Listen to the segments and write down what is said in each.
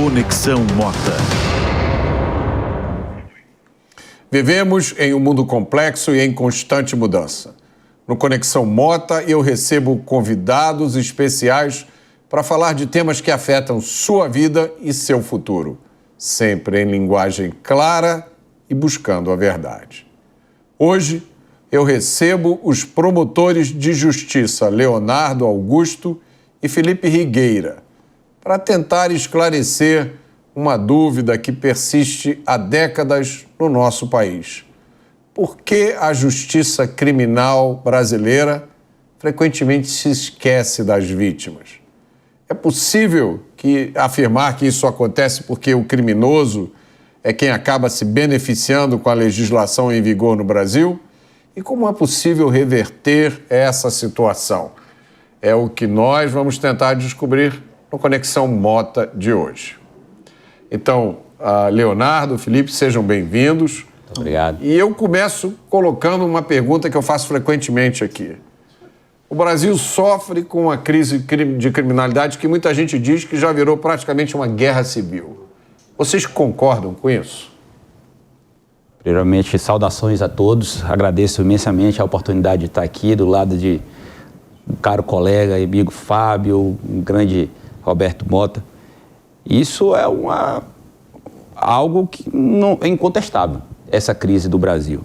Conexão Mota. Vivemos em um mundo complexo e em constante mudança. No Conexão Mota, eu recebo convidados especiais para falar de temas que afetam sua vida e seu futuro, sempre em linguagem clara e buscando a verdade. Hoje, eu recebo os promotores de justiça Leonardo Augusto e Felipe Rigueira para tentar esclarecer uma dúvida que persiste há décadas no nosso país. Por que a justiça criminal brasileira frequentemente se esquece das vítimas? É possível afirmar que isso acontece porque o criminoso é quem acaba se beneficiando com a legislação em vigor no Brasil? E como é possível reverter essa situação? É o que nós vamos tentar descobrir no Conexão Mota de hoje. Então, Leonardo, Felipe, sejam bem-vindos. Muito obrigado. E eu começo colocando uma pergunta que eu faço frequentemente aqui. O Brasil sofre com uma crise de criminalidade que muita gente diz que já virou praticamente uma guerra civil. Vocês concordam com isso? Primeiramente, saudações a todos. Agradeço imensamente a oportunidade de estar aqui do lado de um caro colega e amigo Fábio, um grande Roberto Mota. Isso é algo que não é incontestável, essa crise do Brasil.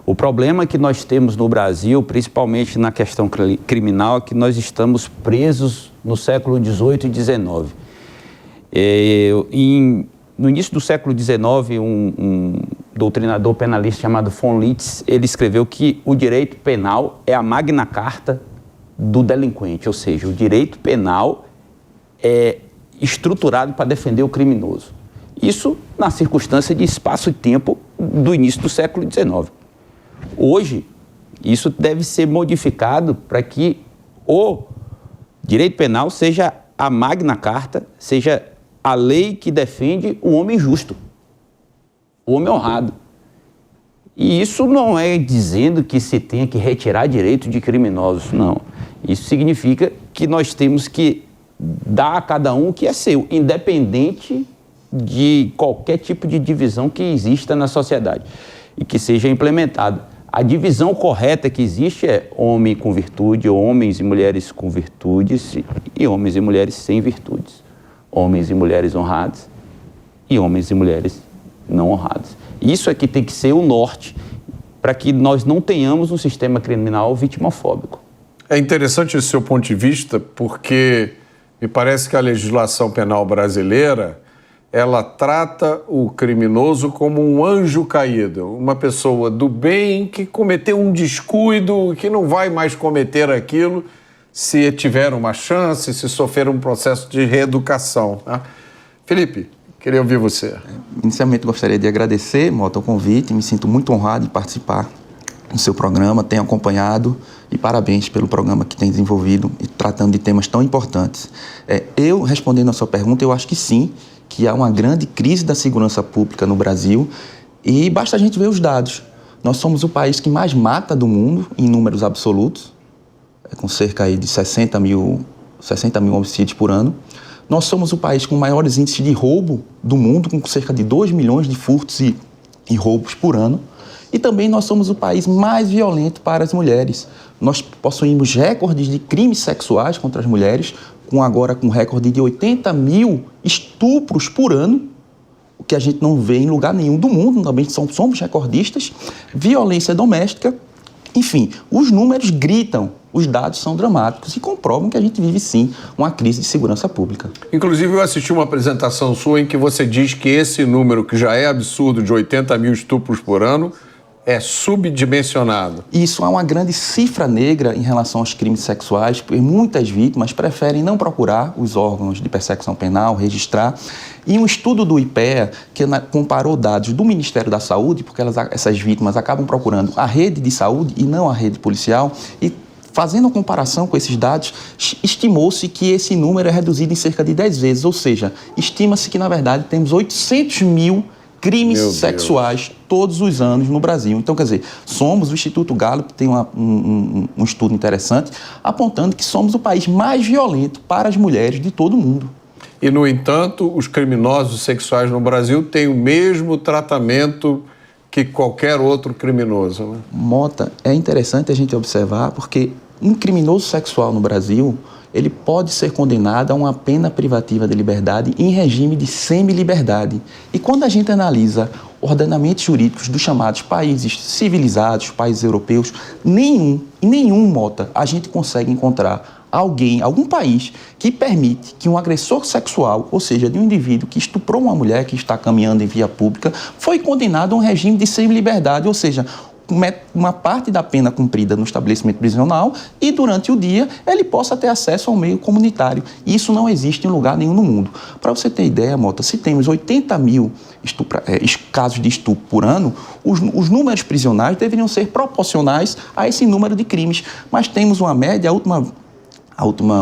O problema que nós temos no Brasil, principalmente na questão criminal, é que nós estamos presos no século XVIII e XIX. No início do século XIX, um doutrinador penalista chamado von Litz, ele escreveu que o direito penal é a magna carta do delinquente, ou seja, o direito penal é estruturado para defender o criminoso. Isso na circunstância de espaço e tempo do início do século XIX. Hoje, isso deve ser modificado para que o direito penal seja a magna carta, seja a lei que defende o homem justo, o homem honrado. E isso não é dizendo que se tenha que retirar direito de criminosos, não. Isso significa que nós temos que dar a cada um o que é seu, independente de qualquer tipo de divisão que exista na sociedade e que seja implementada. A divisão correta que existe é homem com virtude, homens e mulheres com virtudes e homens e mulheres sem virtudes. Homens e mulheres honrados e homens e mulheres não honrados. Isso é que tem que ser o norte para que nós não tenhamos um sistema criminal vitimofóbico. É interessante esse seu ponto de vista porque me parece que a legislação penal brasileira ela trata o criminoso como um anjo caído, uma pessoa do bem que cometeu um descuido, que não vai mais cometer aquilo se tiver uma chance, se sofrer um processo de reeducação. Né? Felipe, queria ouvir você. Inicialmente, gostaria de agradecer, Mota, o convite. Me sinto muito honrado de participar do seu programa, tenho acompanhado e parabéns pelo programa que tem desenvolvido e tratando de temas tão importantes. Eu, respondendo a sua pergunta, eu acho que sim, que há uma grande crise da segurança pública no Brasil e basta a gente ver os dados. Nós somos o país que mais mata do mundo em números absolutos, com cerca aí de 60 mil homicídios por ano. Nós somos o país com maiores índices de roubo do mundo, com cerca de 2 milhões de furtos e roubos por ano. E também nós somos o país mais violento para as mulheres. Nós possuímos recordes de crimes sexuais contra as mulheres, agora com recorde de 80 mil estupros por ano, o que a gente não vê em lugar nenhum do mundo, também somos recordistas, violência doméstica, enfim, os números gritam, os dados são dramáticos e comprovam que a gente vive sim uma crise de segurança pública. Inclusive eu assisti uma apresentação sua em que você diz que esse número, que já é absurdo, de 80 mil estupros por ano, é subdimensionado. Isso é uma grande cifra negra em relação aos crimes sexuais, porque muitas vítimas preferem não procurar os órgãos de persecução penal, registrar. E um estudo do IPEA, que comparou dados do Ministério da Saúde, porque essas vítimas acabam procurando a rede de saúde e não a rede policial, e fazendo a comparação com esses dados, estimou-se que esse número é reduzido em cerca de 10 vezes, ou seja, estima-se que, na verdade, temos 800 mil crimes sexuais todos os anos no Brasil. Então, quer dizer, o Instituto Gallup tem um estudo interessante apontando que somos o país mais violento para as mulheres de todo o mundo. e, no entanto, os criminosos sexuais no Brasil têm o mesmo tratamento que qualquer outro criminoso, né? Mota, é interessante a gente observar porque um criminoso sexual no Brasil, ele pode ser condenado a uma pena privativa de liberdade em regime de semi-liberdade. E quando a gente analisa ordenamentos jurídicos dos chamados países civilizados, países europeus, em nenhum, Mota, a gente consegue encontrar algum país que permite que um agressor sexual, ou seja, de um indivíduo que estuprou uma mulher que está caminhando em via pública, foi condenado a um regime de semi-liberdade, ou seja, uma parte da pena cumprida no estabelecimento prisional e durante o dia ele possa ter acesso ao meio comunitário. Isso não existe em lugar nenhum no mundo. Para você ter ideia, Mota, se temos 80 mil casos de estupro por ano, os números prisionais deveriam ser proporcionais a esse número de crimes. Mas temos uma média,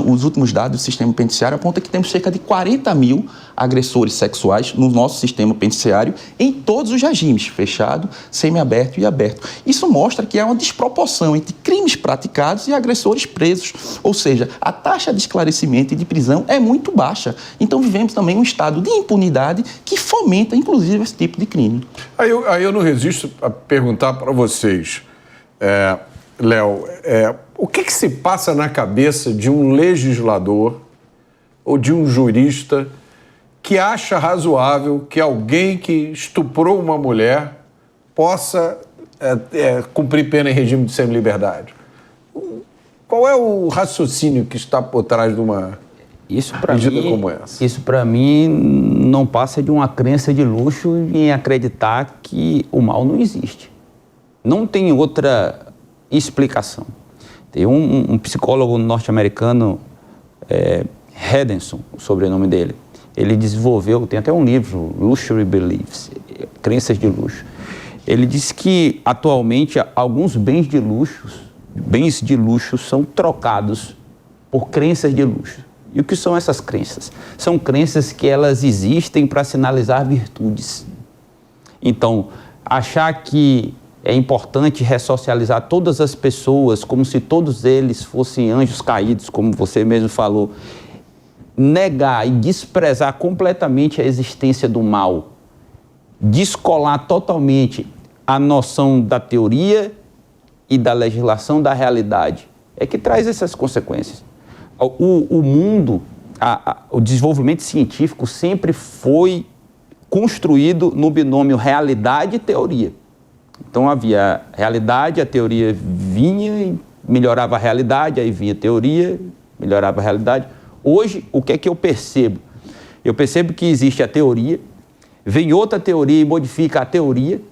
os últimos dados do sistema penitenciário apontam que temos cerca de 40 mil agressores sexuais no nosso sistema penitenciário em todos os regimes, fechado, semiaberto e aberto. Isso mostra que há uma desproporção entre crimes praticados e agressores presos, ou seja, a taxa de esclarecimento e de prisão é muito baixa. Então vivemos também um estado de impunidade que fomenta, inclusive, esse tipo de crime. Aí eu não resisto a perguntar para vocês, Léo, o que se passa na cabeça de um legislador ou de um jurista que acha razoável que alguém que estuprou uma mulher possa cumprir pena em regime de semi-liberdade? Qual é o raciocínio que está por trás de uma medida como essa? Isso, para mim, não passa de uma crença de luxo em acreditar que o mal não existe. Não tem outra explicação. Tem um psicólogo norte-americano, Henderson, o sobrenome dele. Ele desenvolveu, tem até um livro, Luxury Beliefs, Crenças de Luxo. Ele diz que, atualmente, alguns bens de luxo são trocados por crenças de luxo. E o que são essas crenças? São crenças que elas existem para sinalizar virtudes. Então, achar que é importante ressocializar todas as pessoas como se todos eles fossem anjos caídos, como você mesmo falou. Negar e desprezar completamente a existência do mal. Descolar totalmente a noção da teoria e da legislação da realidade. É que traz essas consequências. O mundo, o desenvolvimento científico sempre foi construído no binômio realidade e teoria. Então havia realidade, a teoria vinha e melhorava a realidade, aí vinha a teoria, melhorava a realidade. Hoje, o que é que eu percebo? Eu percebo que existe a teoria, vem outra teoria e modifica a teoria,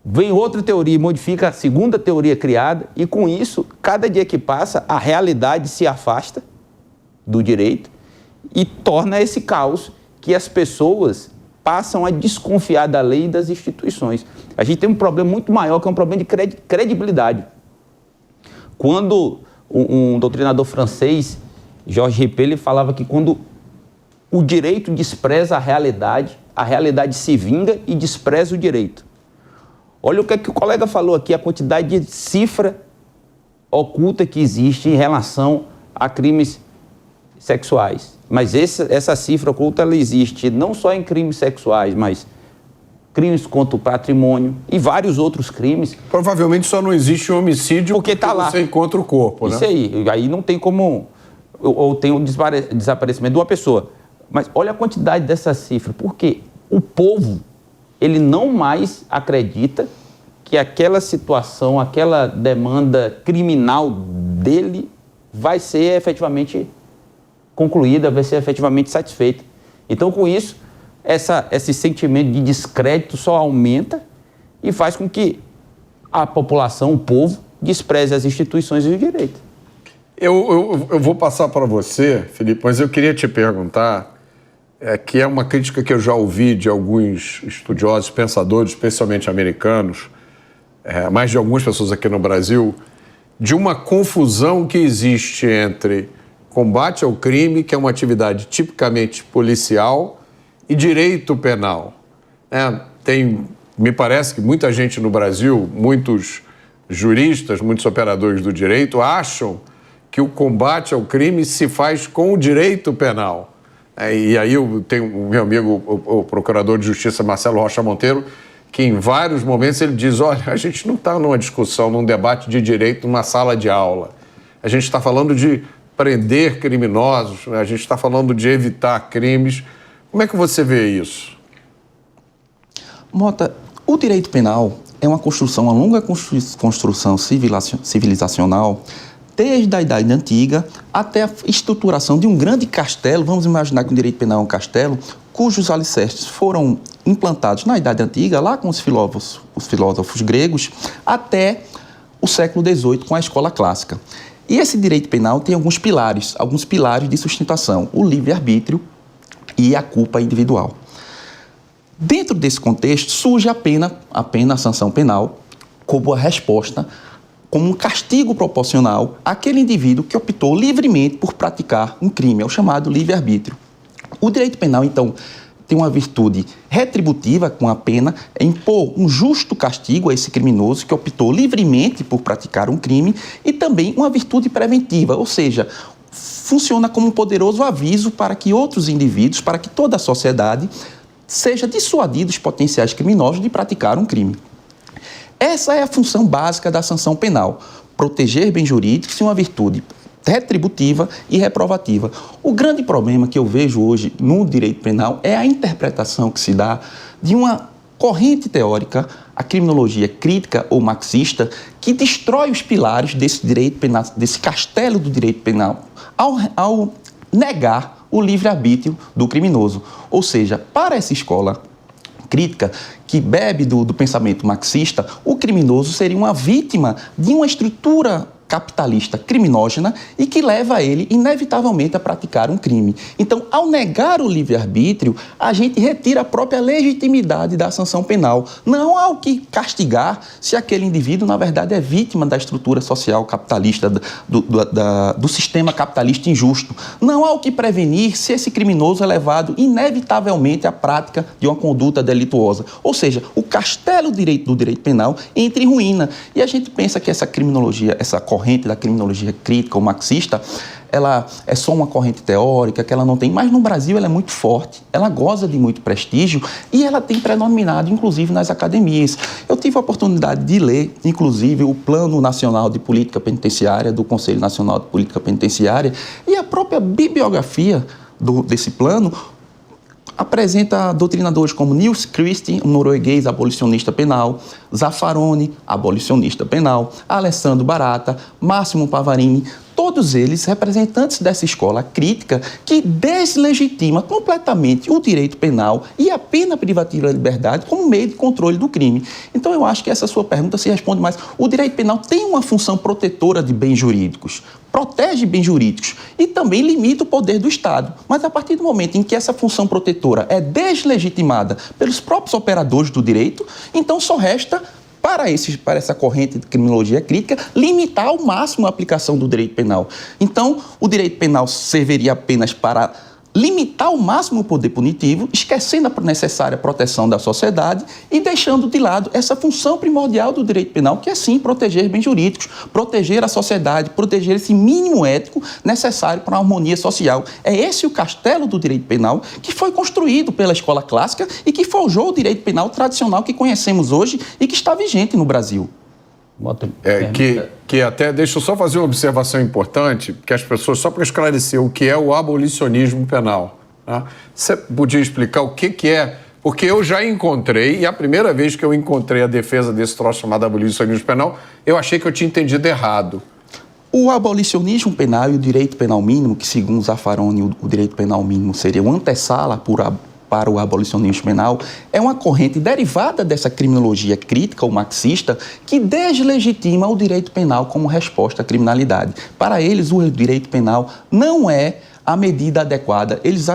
vem outra teoria e modifica a segunda teoria criada, e com isso, cada dia que passa, a realidade se afasta do direito e torna esse caos que as pessoas passam a desconfiar da lei e das instituições. A gente tem um problema muito maior, que é um problema de credibilidade. Quando um doutrinador francês, Georges Rippé, ele falava que quando o direito despreza a realidade se vinga e despreza o direito. Olha o que o colega falou aqui, a quantidade de cifra oculta que existe em relação a crimes sexuais. Mas essa cifra oculta, ela existe não só em crimes sexuais, mas crimes contra o patrimônio e vários outros crimes. Provavelmente só não existe um homicídio porque tá lá. Você encontra o corpo, né? Isso aí não tem como... Ou tem o desaparecimento de uma pessoa. Mas olha a quantidade dessa cifra, porque o povo, ele não mais acredita que aquela situação, aquela demanda criminal dele vai ser efetivamente concluída, vai ser efetivamente satisfeita. Então, com isso, esse sentimento de descrédito só aumenta e faz com que a população, o povo, despreze as instituições e o direito. Eu vou passar para você, Felipe, mas eu queria te perguntar, que é uma crítica que eu já ouvi de alguns estudiosos, pensadores, especialmente americanos, mas de algumas pessoas aqui no Brasil, de uma confusão que existe entre combate ao crime, que é uma atividade tipicamente policial, e direito penal. Me parece que muita gente no Brasil, muitos juristas, muitos operadores do direito, acham que o combate ao crime se faz com o direito penal. E aí eu tenho o meu amigo, o procurador de justiça Marcelo Rocha Monteiro, que em vários momentos ele diz, olha, a gente não está numa discussão, num debate de direito numa sala de aula. A gente está falando de prender criminosos, né? A gente está falando de evitar crimes. Como é que você vê isso? Mota, o direito penal é uma construção, uma longa construção civilizacional, desde a Idade Antiga até a estruturação de um grande castelo. Vamos imaginar que o direito penal é um castelo, cujos alicerces foram implantados na Idade Antiga, lá com os filósofos gregos, até o século XVIII, com a escola clássica. E esse direito penal tem alguns pilares de sustentação: o livre-arbítrio e a culpa individual. Dentro desse contexto, surge a sanção penal como a resposta, como um castigo proporcional àquele indivíduo que optou livremente por praticar um crime, é o chamado livre-arbítrio. O direito penal, então, tem uma virtude retributiva com a pena, é impor um justo castigo a esse criminoso que optou livremente por praticar um crime, e também uma virtude preventiva, ou seja, funciona como um poderoso aviso para que outros indivíduos, para que toda a sociedade seja dissuadido os potenciais criminosos de praticar um crime. Essa é a função básica da sanção penal: proteger bens jurídicos e uma virtude retributiva e reprovativa. O grande problema que eu vejo hoje no direito penal é a interpretação que se dá de uma corrente teórica, a criminologia crítica ou marxista, que destrói os pilares desse direito penal, desse castelo do direito penal, ao negar o livre-arbítrio do criminoso. Ou seja, para essa escola crítica que bebe do pensamento marxista, o criminoso seria uma vítima de uma estrutura capitalista criminógena e que leva ele, inevitavelmente, a praticar um crime. Então, ao negar o livre-arbítrio, a gente retira a própria legitimidade da sanção penal. Não há o que castigar se aquele indivíduo, na verdade, é vítima da estrutura social capitalista, do sistema capitalista injusto. Não há o que prevenir se esse criminoso é levado, inevitavelmente, à prática de uma conduta delituosa. Ou seja, o castelo do direito penal entra em ruína. E a gente pensa que essa criminologia, essa corrente da criminologia crítica ou marxista, ela é só uma corrente teórica, que ela não tem, mas no Brasil ela é muito forte, ela goza de muito prestígio e ela tem predominado, inclusive, nas academias. Eu tive a oportunidade de ler, inclusive, o Plano Nacional de Política Penitenciária, do Conselho Nacional de Política Penitenciária, e a própria bibliografia desse plano apresenta doutrinadores como Niels Christie, um norueguês abolicionista penal, Zaffaroni, abolicionista penal, Alessandro Barata, Máximo Pavarini, todos eles representantes dessa escola crítica que deslegitima completamente o direito penal e a pena privativa da liberdade como meio de controle do crime. Então eu acho que essa sua pergunta se responde mais. O direito penal tem uma função protetora de bens jurídicos, protege bens jurídicos e também limita o poder do Estado. Mas a partir do momento em que essa função protetora é deslegitimada pelos próprios operadores do direito, então só resta para essa corrente de criminologia crítica, limitar ao máximo a aplicação do direito penal. Então, o direito penal serviria apenas para limitar ao máximo o poder punitivo, esquecendo a necessária proteção da sociedade e deixando de lado essa função primordial do direito penal, que é sim proteger bens jurídicos, proteger a sociedade, proteger esse mínimo ético necessário para a harmonia social. É esse o castelo do direito penal que foi construído pela escola clássica e que forjou o direito penal tradicional que conhecemos hoje e que está vigente no Brasil. Que até, deixa eu só fazer uma observação importante, que as pessoas, só para esclarecer o que é o abolicionismo penal, né? Você podia explicar o que é? Porque eu já encontrei, e a primeira vez que eu encontrei a defesa desse troço chamado abolicionismo penal, eu achei que eu tinha entendido errado. O abolicionismo penal e o direito penal mínimo, que segundo Zaffaroni, o direito penal mínimo seria uma antessala para o abolicionismo penal, é uma corrente derivada dessa criminologia crítica ou marxista que deslegitima o direito penal como resposta à criminalidade. Para eles, o direito penal não é a medida adequada. Eles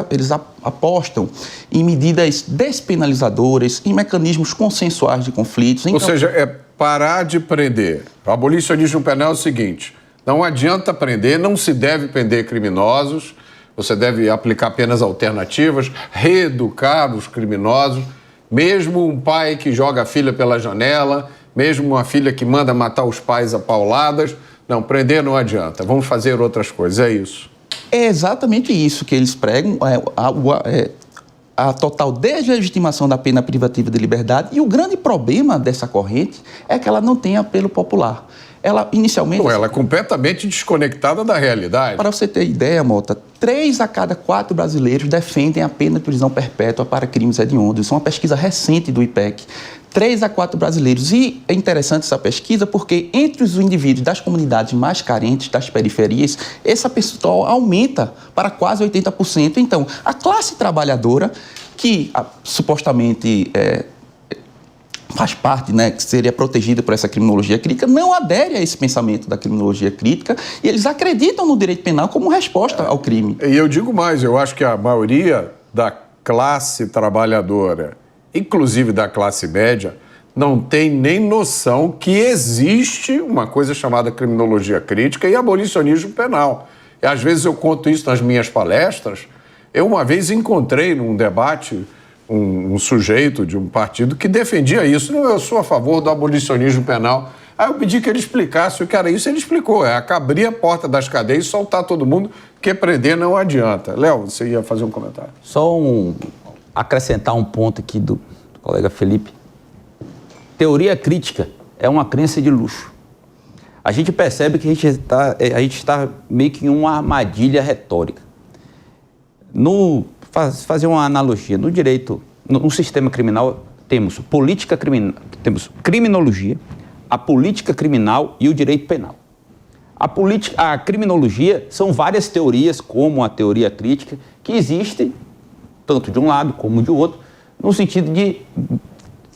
apostam em medidas despenalizadoras, em mecanismos consensuais de conflitos. Ou seja, é parar de prender. O abolicionismo penal é o seguinte: não adianta prender, não se deve prender criminosos. Você deve aplicar penas alternativas, reeducar os criminosos, mesmo um pai que joga a filha pela janela, mesmo uma filha que manda matar os pais a pauladas. Não, prender não adianta, vamos fazer outras coisas, é isso. É exatamente isso que eles pregam, a total deslegitimação da pena privativa de liberdade, e o grande problema dessa corrente é que ela não tem apelo popular. Ela, inicialmente... Ela é completamente desconectada da realidade. Para você ter ideia, Mota, 3 a cada 4 brasileiros defendem a pena de prisão perpétua para crimes hediondos. Isso é uma pesquisa recente do IPEC. 3 a 4 brasileiros. E é interessante essa pesquisa porque entre os indivíduos das comunidades mais carentes, das periferias, essa percentual aumenta para quase 80%. Então, a classe trabalhadora, que supostamente faz parte, né, que seria protegida por essa criminologia crítica, não adere a esse pensamento da criminologia crítica e eles acreditam no direito penal como resposta ao crime. E eu digo mais, eu acho que a maioria da classe trabalhadora, inclusive da classe média, não tem nem noção que existe uma coisa chamada criminologia crítica e abolicionismo penal. E às vezes eu conto isso nas minhas palestras. Eu uma vez encontrei num debate um sujeito de um partido que defendia isso. Não, eu sou a favor do abolicionismo penal. Aí eu pedi que ele explicasse o que era isso, ele explicou. É abrir a porta das cadeias e soltar todo mundo, porque prender não adianta. Léo, você ia fazer um comentário? Só acrescentar um ponto aqui do colega Felipe. Teoria crítica é uma crença de luxo. A gente percebe que a gente está meio que em uma armadilha retórica. Fazer uma analogia, no direito, no sistema criminal, temos criminologia, a política criminal e o direito penal. A criminologia são várias teorias, como a teoria crítica, que existem, tanto de um lado como de outro, no sentido de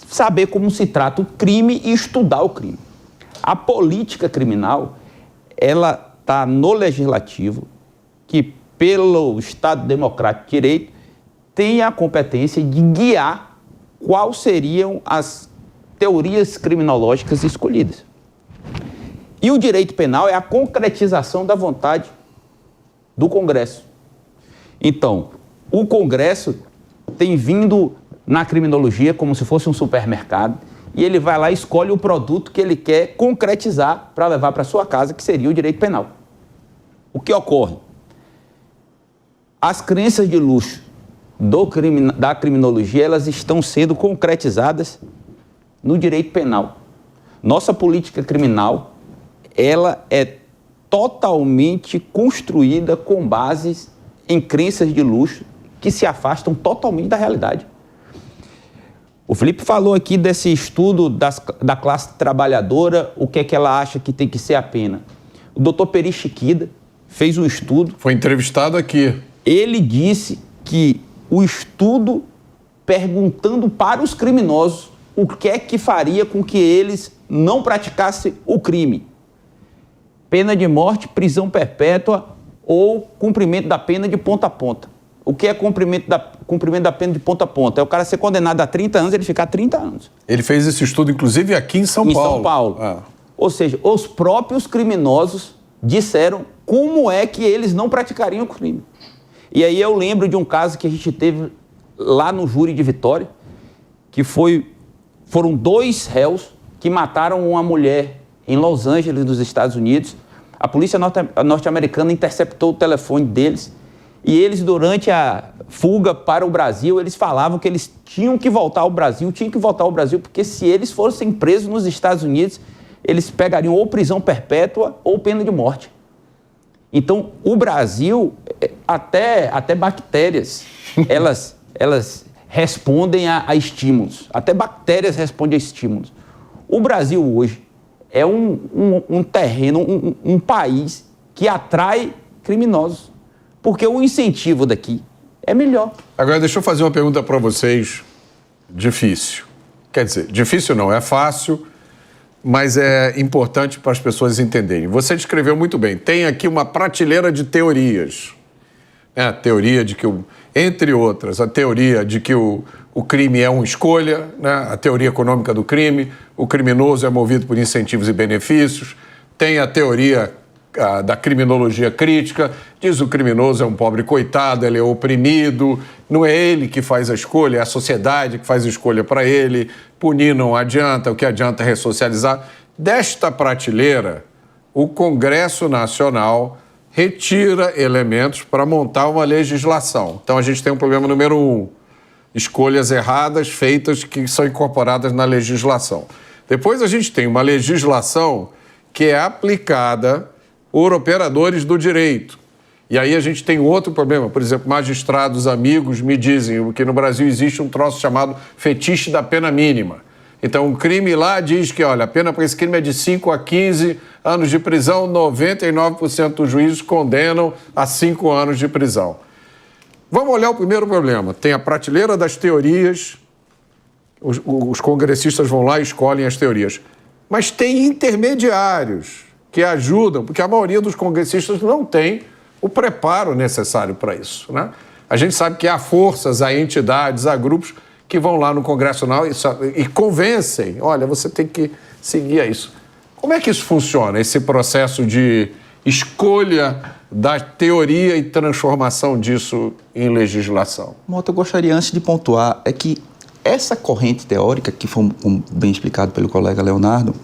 saber como se trata o crime e estudar o crime. A política criminal, ela está no legislativo, que pelo Estado Democrático de Direito tem a competência de guiar quais seriam as teorias criminológicas escolhidas. E o direito penal é a concretização da vontade do Congresso. Então, o Congresso tem vindo na criminologia como se fosse um supermercado e ele vai lá e escolhe o produto que ele quer concretizar para levar para sua casa, que seria o direito penal. O que ocorre? As crenças de luxo da criminologia, elas estão sendo concretizadas no direito penal. Nossa política criminal, ela é totalmente construída com bases em crenças de luxo que se afastam totalmente da realidade. O Felipe falou aqui desse estudo da classe trabalhadora, o que é que ela acha que tem que ser a pena. O doutor Peri Chiquida fez um estudo. Foi entrevistado aqui. Ele disse que o estudo perguntando para os criminosos o que é que faria com que eles não praticassem o crime. Pena de morte, prisão perpétua ou cumprimento da pena de ponta a ponta. O que é cumprimento da pena de ponta a ponta? É o cara ser condenado a 30 anos, ele ficar 30 anos. Ele fez esse estudo, inclusive, aqui em São Paulo. Em São Paulo. Ah. Ou seja, os próprios criminosos disseram como é que eles não praticariam o crime. E aí eu lembro de um caso que a gente teve lá no júri de Vitória, que foram 2 réus que mataram uma mulher em Los Angeles, nos Estados Unidos. A polícia norte-americana interceptou o telefone deles e eles, durante a fuga para o Brasil, eles falavam que eles tinham que voltar ao Brasil, porque se eles fossem presos nos Estados Unidos, eles pegariam ou prisão perpétua ou pena de morte. Então, o Brasil, até bactérias, elas respondem a estímulos. Até bactérias respondem a estímulos. O Brasil hoje é um terreno, um país que atrai criminosos, porque o incentivo daqui é melhor. Agora, deixa eu fazer uma pergunta para vocês difícil. Quer dizer, difícil não, é fácil, mas é importante para as pessoas entenderem. Você descreveu muito bem. Tem aqui uma prateleira de teorias. A teoria de que, entre outras, a teoria de que o crime é uma escolha, né? A teoria econômica do crime, o criminoso é movido por incentivos e benefícios. Tem a teoria da criminologia crítica, diz o criminoso é um pobre coitado, ele é oprimido, não é ele que faz a escolha, é a sociedade que faz a escolha para ele, punir não adianta, o que adianta é ressocializar. Desta prateleira, o Congresso Nacional retira elementos para montar uma legislação. Então, a gente tem um problema número 1, escolhas erradas feitas que são incorporadas na legislação. Depois, a gente tem uma legislação que é aplicada por operadores do direito. E aí a gente tem outro problema. Por exemplo, magistrados amigos me dizem que no Brasil existe um troço chamado fetiche da pena mínima. Então, um crime lá diz que, olha, a pena para esse crime é de 5 a 15 anos de prisão, 99% dos juízes condenam a 5 anos de prisão. Vamos olhar o primeiro problema. Tem a prateleira das teorias, os congressistas vão lá e escolhem as teorias. Mas tem intermediários que ajudam, porque a maioria dos congressistas não tem o preparo necessário para isso, né? A gente sabe que há forças, há entidades, há grupos que vão lá no Congresso Nacional e convencem, olha, você tem que seguir a isso. Como é que isso funciona, esse processo de escolha da teoria e transformação disso em legislação? Mota, eu gostaria, antes de pontuar, é que essa corrente teórica, que foi bem explicado pelo colega Leonardo,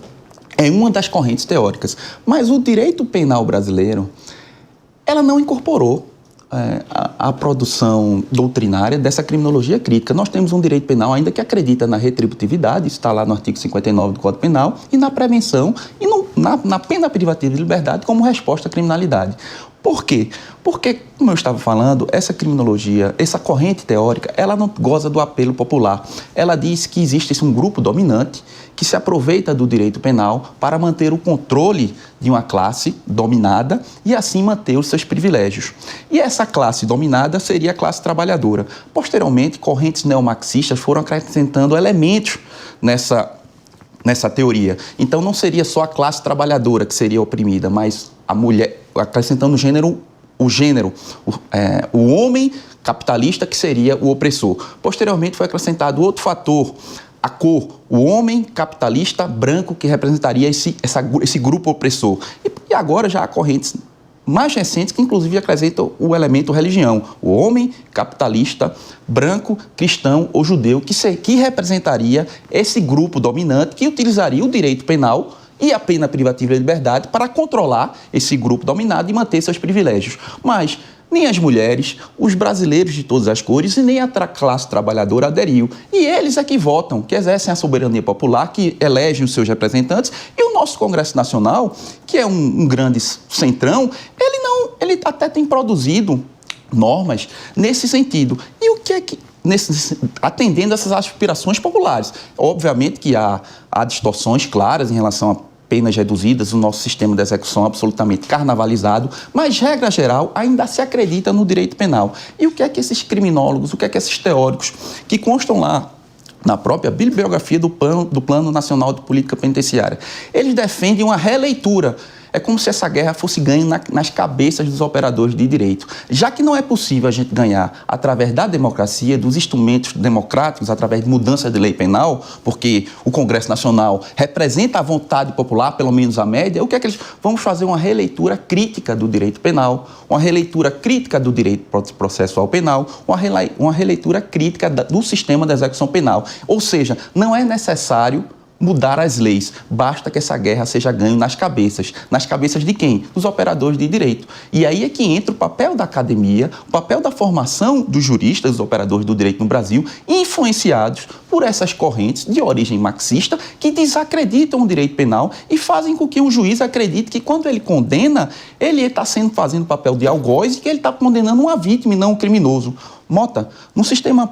é uma das correntes teóricas. Mas o direito penal brasileiro, ela não incorporou a produção doutrinária dessa criminologia crítica. Nós temos um direito penal ainda que acredita na retributividade, isso está lá no artigo 59 do Código Penal, e na prevenção e na pena privativa de liberdade como resposta à criminalidade. Por quê? Porque, como eu estava falando, essa criminologia, essa corrente teórica, ela não goza do apelo popular. Ela diz que existe um grupo dominante que se aproveita do direito penal para manter o controle de uma classe dominada e assim manter os seus privilégios. E essa classe dominada seria a classe trabalhadora. Posteriormente, correntes neomarxistas foram acrescentando elementos nessa teoria. Então, não seria só a classe trabalhadora que seria oprimida, mas a mulher, acrescentando o homem capitalista que seria o opressor. Posteriormente, foi acrescentado outro fator, a cor, o homem capitalista branco que representaria esse grupo opressor. E agora já há correntes mais recentes que inclusive acrescentam o elemento religião, o homem capitalista branco, cristão ou judeu que representaria esse grupo dominante que utilizaria o direito penal e a pena privativa de liberdade para controlar esse grupo dominado e manter seus privilégios. Mas nem as mulheres, os brasileiros de todas as cores e nem a classe trabalhadora aderiu. E eles é que votam, que exercem a soberania popular, que elegem os seus representantes. E o nosso Congresso Nacional, que é um grande centrão, ele até tem produzido normas nesse sentido. E o que é que... atendendo essas aspirações populares. Obviamente que há distorções claras em relação a penas reduzidas, o nosso sistema de execução absolutamente carnavalizado, mas, regra geral, ainda se acredita no direito penal. E o que é que esses criminólogos, o que é que esses teóricos que constam lá na própria bibliografia do Plano Nacional de Política Penitenciária, eles defendem uma releitura. É como se essa guerra fosse ganha nas cabeças dos operadores de direito. Já que não é possível a gente ganhar através da democracia, dos instrumentos democráticos, através de mudança de lei penal, porque o Congresso Nacional representa a vontade popular, pelo menos a média, o que é que eles... Vamos fazer uma releitura crítica do direito penal, uma releitura crítica do direito processual penal, uma releitura crítica do sistema de execução penal. Ou seja, não é necessário mudar as leis, basta que essa guerra seja ganha nas cabeças de quem? Dos operadores de direito. E aí é que entra o papel da academia, o papel da formação dos juristas, dos operadores do direito no Brasil, influenciados por essas correntes de origem marxista que desacreditam o direito penal e fazem com que o juiz acredite que quando ele condena, ele está fazendo o papel de algoz e que ele está condenando uma vítima e não um criminoso. Mota, no sistema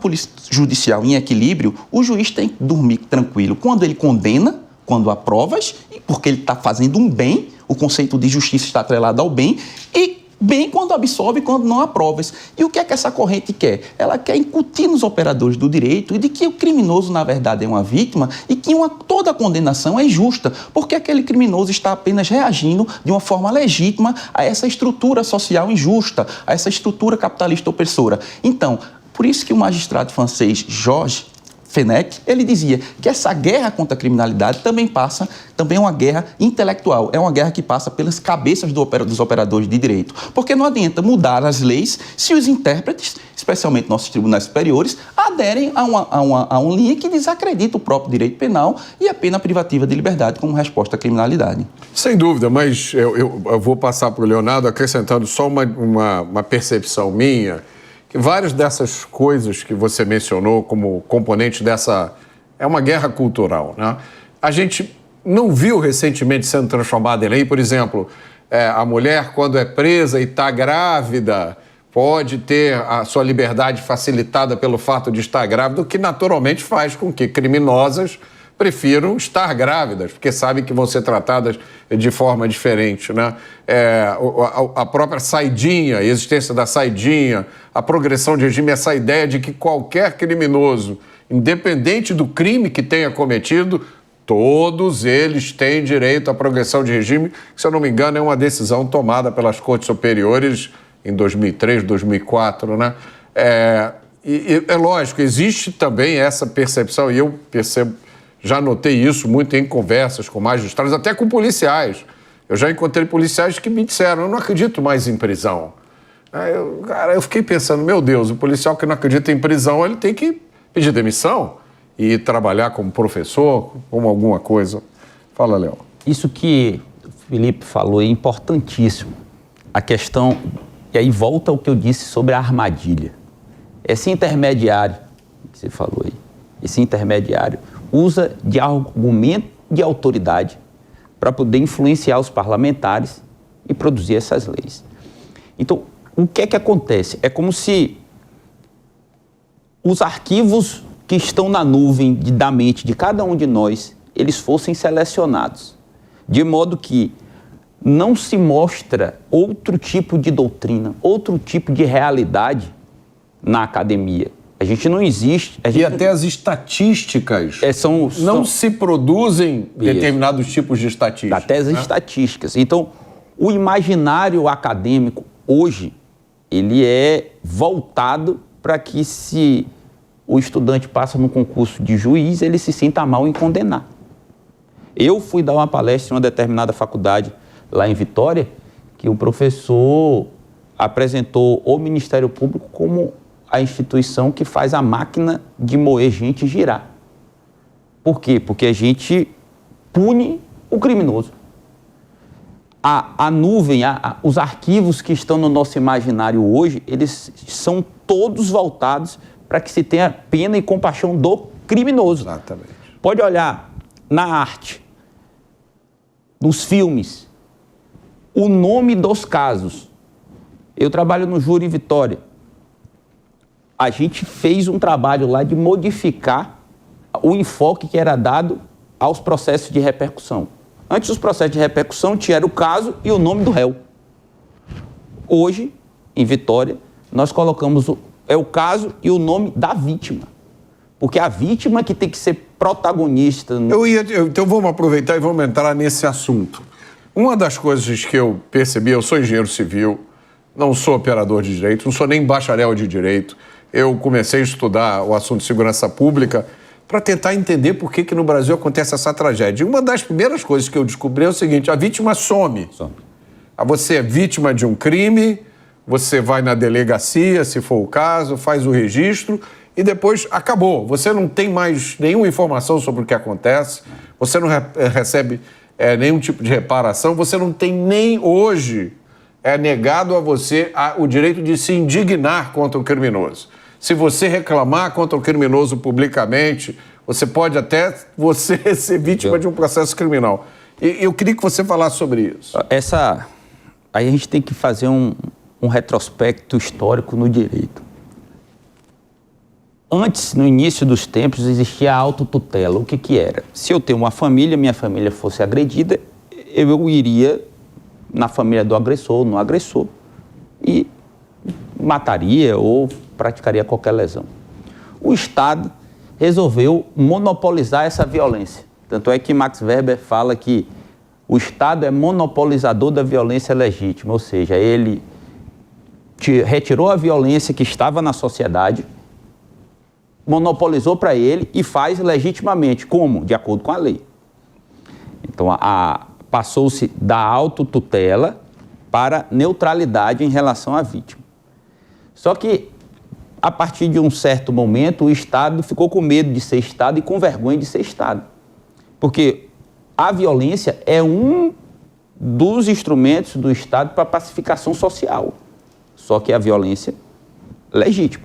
judicial em equilíbrio, o juiz tem que dormir tranquilo quando ele condena, quando há provas, porque ele está fazendo um bem, o conceito de justiça está atrelado ao bem, e bem quando absolve, quando não há provas. E o que é que essa corrente quer? Ela quer incutir nos operadores do direito de que o criminoso, na verdade, é uma vítima e que toda condenação é injusta, porque aquele criminoso está apenas reagindo de uma forma legítima a essa estrutura social injusta, a essa estrutura capitalista opressora. Então, por isso que o magistrado francês Georges Fenech, ele dizia que essa guerra contra a criminalidade também é uma guerra intelectual, é uma guerra que passa pelas cabeças dos operadores de direito. Porque não adianta mudar as leis se os intérpretes especialmente nossos tribunais superiores, aderem a uma linha que desacredita o próprio direito penal e a pena privativa de liberdade como resposta à criminalidade. Sem dúvida, mas eu vou passar para o Leonardo acrescentando só uma percepção minha, que várias dessas coisas que você mencionou como componente dessa... É uma guerra cultural, né? A gente não viu recentemente sendo transformada em lei, por exemplo, a mulher, quando é presa e está grávida, pode ter a sua liberdade facilitada pelo fato de estar grávida, o que naturalmente faz com que criminosas prefiram estar grávidas, porque sabem que vão ser tratadas de forma diferente, né? A própria saidinha, a existência da saidinha, a progressão de regime, essa ideia de que qualquer criminoso, independente do crime que tenha cometido, todos eles têm direito à progressão de regime, que, se eu não me engano, é uma decisão tomada pelas Cortes Superiores em 2003, 2004, né? É lógico, existe também essa percepção, e eu percebo, já notei isso muito em conversas com magistrados, até com policiais. Eu já encontrei policiais que me disseram, eu não acredito mais em prisão. Eu fiquei pensando, meu Deus, o policial que não acredita em prisão, ele tem que pedir demissão e trabalhar como professor, como alguma coisa. Fala, Léo. Isso que o Felipe falou é importantíssimo. A questão, e aí volta ao que eu disse sobre a armadilha. Esse intermediário que você falou aí, esse intermediário usa de argumento de autoridade para poder influenciar os parlamentares e produzir essas leis. Então, o que é que acontece? É como se os arquivos que estão na nuvem da mente de cada um de nós, eles fossem selecionados, de modo que não se mostra outro tipo de doutrina, outro tipo de realidade na academia. A gente não existe... E até as estatísticas não se produzem determinados tipos de estatísticas. Até as estatísticas. Então, o imaginário acadêmico, hoje, ele é voltado para que, se o estudante passa no concurso de juiz, ele se sinta mal em condenar. Eu fui dar uma palestra em uma determinada faculdade lá em Vitória, que o professor apresentou o Ministério Público como a instituição que faz a máquina de moer gente girar. Por quê? Porque a gente pune o criminoso. A nuvem, os arquivos que estão no nosso imaginário hoje, eles são todos voltados para que se tenha pena e compaixão do criminoso. Exatamente. Pode olhar na arte, nos filmes, o nome dos casos. Eu trabalho no Júri Vitória. A gente fez um trabalho lá de modificar o enfoque que era dado aos processos de repercussão. Antes dos processos de repercussão, tinha o caso e o nome do réu. Hoje, em Vitória, nós colocamos o caso e o nome da vítima. Porque a vítima que tem que ser protagonista. Então vamos aproveitar e vamos entrar nesse assunto. Uma das coisas que eu percebi, eu sou engenheiro civil, não sou operador de direito, não sou nem bacharel de direito. Eu comecei a estudar o assunto de segurança pública para tentar entender por que no Brasil acontece essa tragédia. E uma das primeiras coisas que eu descobri é o seguinte: a vítima some. Você é vítima de um crime, você vai na delegacia, se for o caso, faz o registro e depois acabou. Você não tem mais nenhuma informação sobre o que acontece, você não recebe nenhum tipo de reparação, você não tem nem hoje negado a você o direito de se indignar contra o criminoso. Se você reclamar contra o criminoso publicamente, você pode até ser vítima de um processo criminal. E eu queria que você falasse sobre isso. Aí a gente tem que fazer um retrospecto histórico no direito. Antes, no início dos tempos, existia a autotutela. O que era? Se eu tenho uma família, minha família fosse agredida, eu iria na família do agressor, no agressor, e mataria ou praticaria qualquer lesão. O Estado resolveu monopolizar essa violência. Tanto é que Max Weber fala que o Estado é monopolizador da violência legítima, ou seja, ele retirou a violência que estava na sociedade, monopolizou para ele e faz legitimamente. Como? De acordo com a lei. Então, passou-se da autotutela para neutralidade em relação à vítima. Só que a partir de um certo momento, o Estado ficou com medo de ser Estado e com vergonha de ser Estado. Porque a violência é um dos instrumentos do Estado para a pacificação social. Só que a violência é legítima,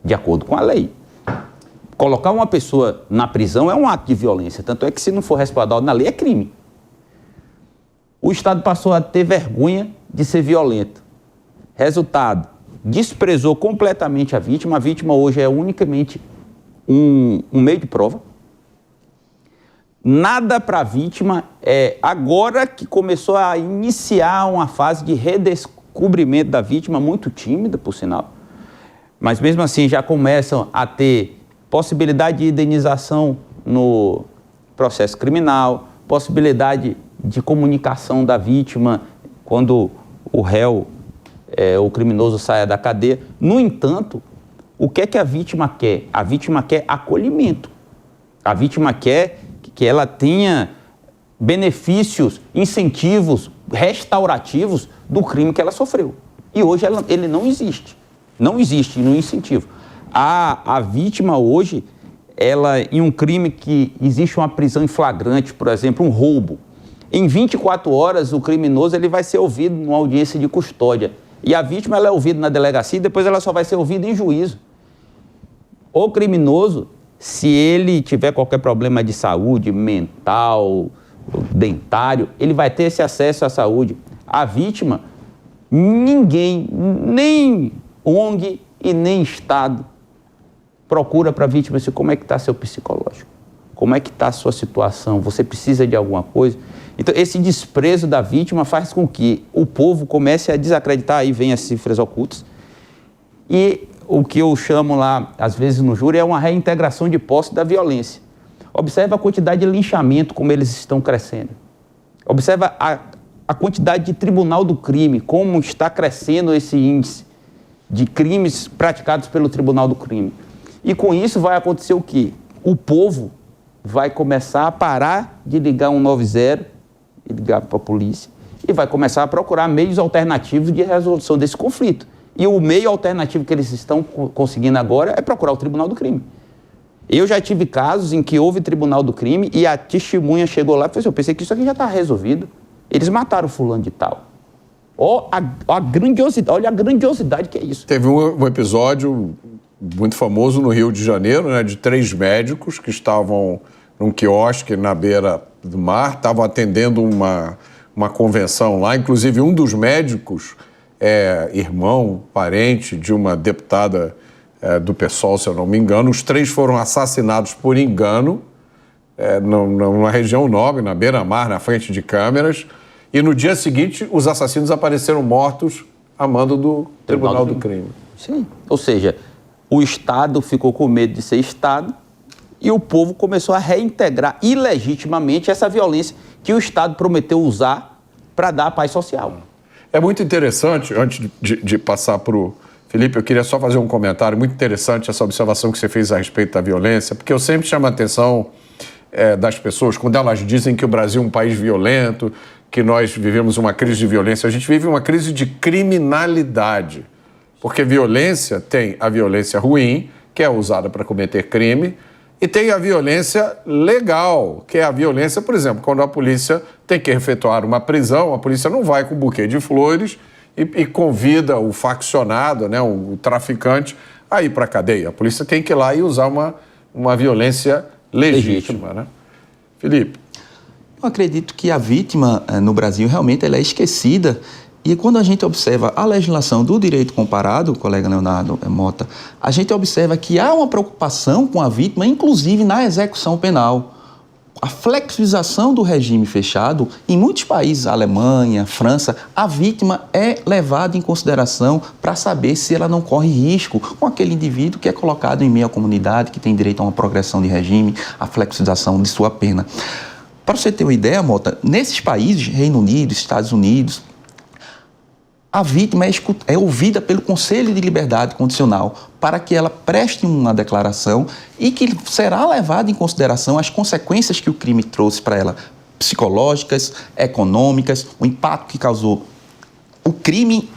de acordo com a lei. Colocar uma pessoa na prisão é um ato de violência, tanto é que se não for respaldado na lei é crime. O Estado passou a ter vergonha de ser violento. Resultado, desprezou completamente a vítima hoje é unicamente um meio de prova. Nada para a vítima, agora que começou a iniciar uma fase de redescobrimento da vítima, muito tímida, por sinal, mas mesmo assim já começam a ter possibilidade de indenização no processo criminal, possibilidade de comunicação da vítima quando o réu, o criminoso saia da cadeia. No entanto, o que é que a vítima quer? A vítima quer acolhimento. A vítima quer que ela tenha benefícios, incentivos restaurativos do crime que ela sofreu. E hoje ele não existe. Não existe no incentivo. A vítima hoje, ela, em um crime que existe uma prisão em flagrante, por exemplo, um roubo, em 24 horas o criminoso ele vai ser ouvido numa audiência de custódia. E a vítima ela é ouvida na delegacia e depois ela só vai ser ouvida em juízo. O criminoso, se ele tiver qualquer problema de saúde, mental, dentário, ele vai ter esse acesso à saúde. A vítima, ninguém, nem ONG e nem Estado, procura para a vítima assim, como é que está seu psicológico? Como é que está a sua situação? Você precisa de alguma coisa? Então, esse desprezo da vítima faz com que o povo comece a desacreditar, aí vem as cifras ocultas, e o que eu chamo lá, às vezes no júri, é uma reintegração de posse da violência. Observa a quantidade de linchamento, como eles estão crescendo. Observa a quantidade de tribunal do crime, como está crescendo esse índice de crimes praticados pelo tribunal do crime. E com isso vai acontecer o quê? O povo vai começar a parar de ligar 190 e ligar para a polícia e vai começar a procurar meios alternativos de resolução desse conflito. E o meio alternativo que eles estão conseguindo agora é procurar o tribunal do crime. Eu já tive casos em que houve tribunal do crime e a testemunha chegou lá e falou assim, eu pensei que isso aqui já está resolvido. Eles mataram o fulano de tal. Olha a grandiosidade que é isso. Teve um episódio muito famoso no Rio de Janeiro, né, de 3 médicos que estavam num quiosque na beira do mar, estavam atendendo uma convenção lá, inclusive um dos médicos é irmão, parente de uma deputada do PSOL, se eu não me engano. Os 3 foram assassinados por engano, numa região nobre, na beira-mar, na frente de câmeras, e no dia seguinte os assassinos apareceram mortos a mando do Tribunal do Crime. Sim, ou seja, o Estado ficou com medo de ser Estado e o povo começou a reintegrar ilegitimamente essa violência que o Estado prometeu usar para dar a paz social. É muito interessante, antes de passar para o Felipe, eu queria só fazer um comentário muito interessante, essa observação que você fez a respeito da violência, porque eu sempre chamo a atenção das pessoas quando elas dizem que o Brasil é um país violento, que nós vivemos uma crise de violência. A gente vive uma crise de criminalidade, porque violência tem a violência ruim, que é usada para cometer crime, e tem a violência legal, que é a violência, por exemplo, quando a polícia tem que efetuar uma prisão, a polícia não vai com um buquê de flores e convida o faccionado, né, o traficante, a ir para a cadeia. A polícia tem que ir lá e usar uma violência legítima, né? Felipe. Eu acredito que a vítima no Brasil realmente ela é esquecida. E quando a gente observa a legislação do direito comparado, colega Leonardo Mota, a gente observa que há uma preocupação com a vítima, inclusive na execução penal. A flexibilização do regime fechado, em muitos países, Alemanha, França, a vítima é levada em consideração para saber se ela não corre risco com aquele indivíduo que é colocado em meio à comunidade, que tem direito a uma progressão de regime, a flexibilização de sua pena. Para você ter uma ideia, Mota, nesses países, Reino Unido, Estados Unidos, a vítima é ouvida pelo Conselho de Liberdade Condicional para que ela preste uma declaração e que será levada em consideração as consequências que o crime trouxe para ela, psicológicas, econômicas, o impacto que causou o crime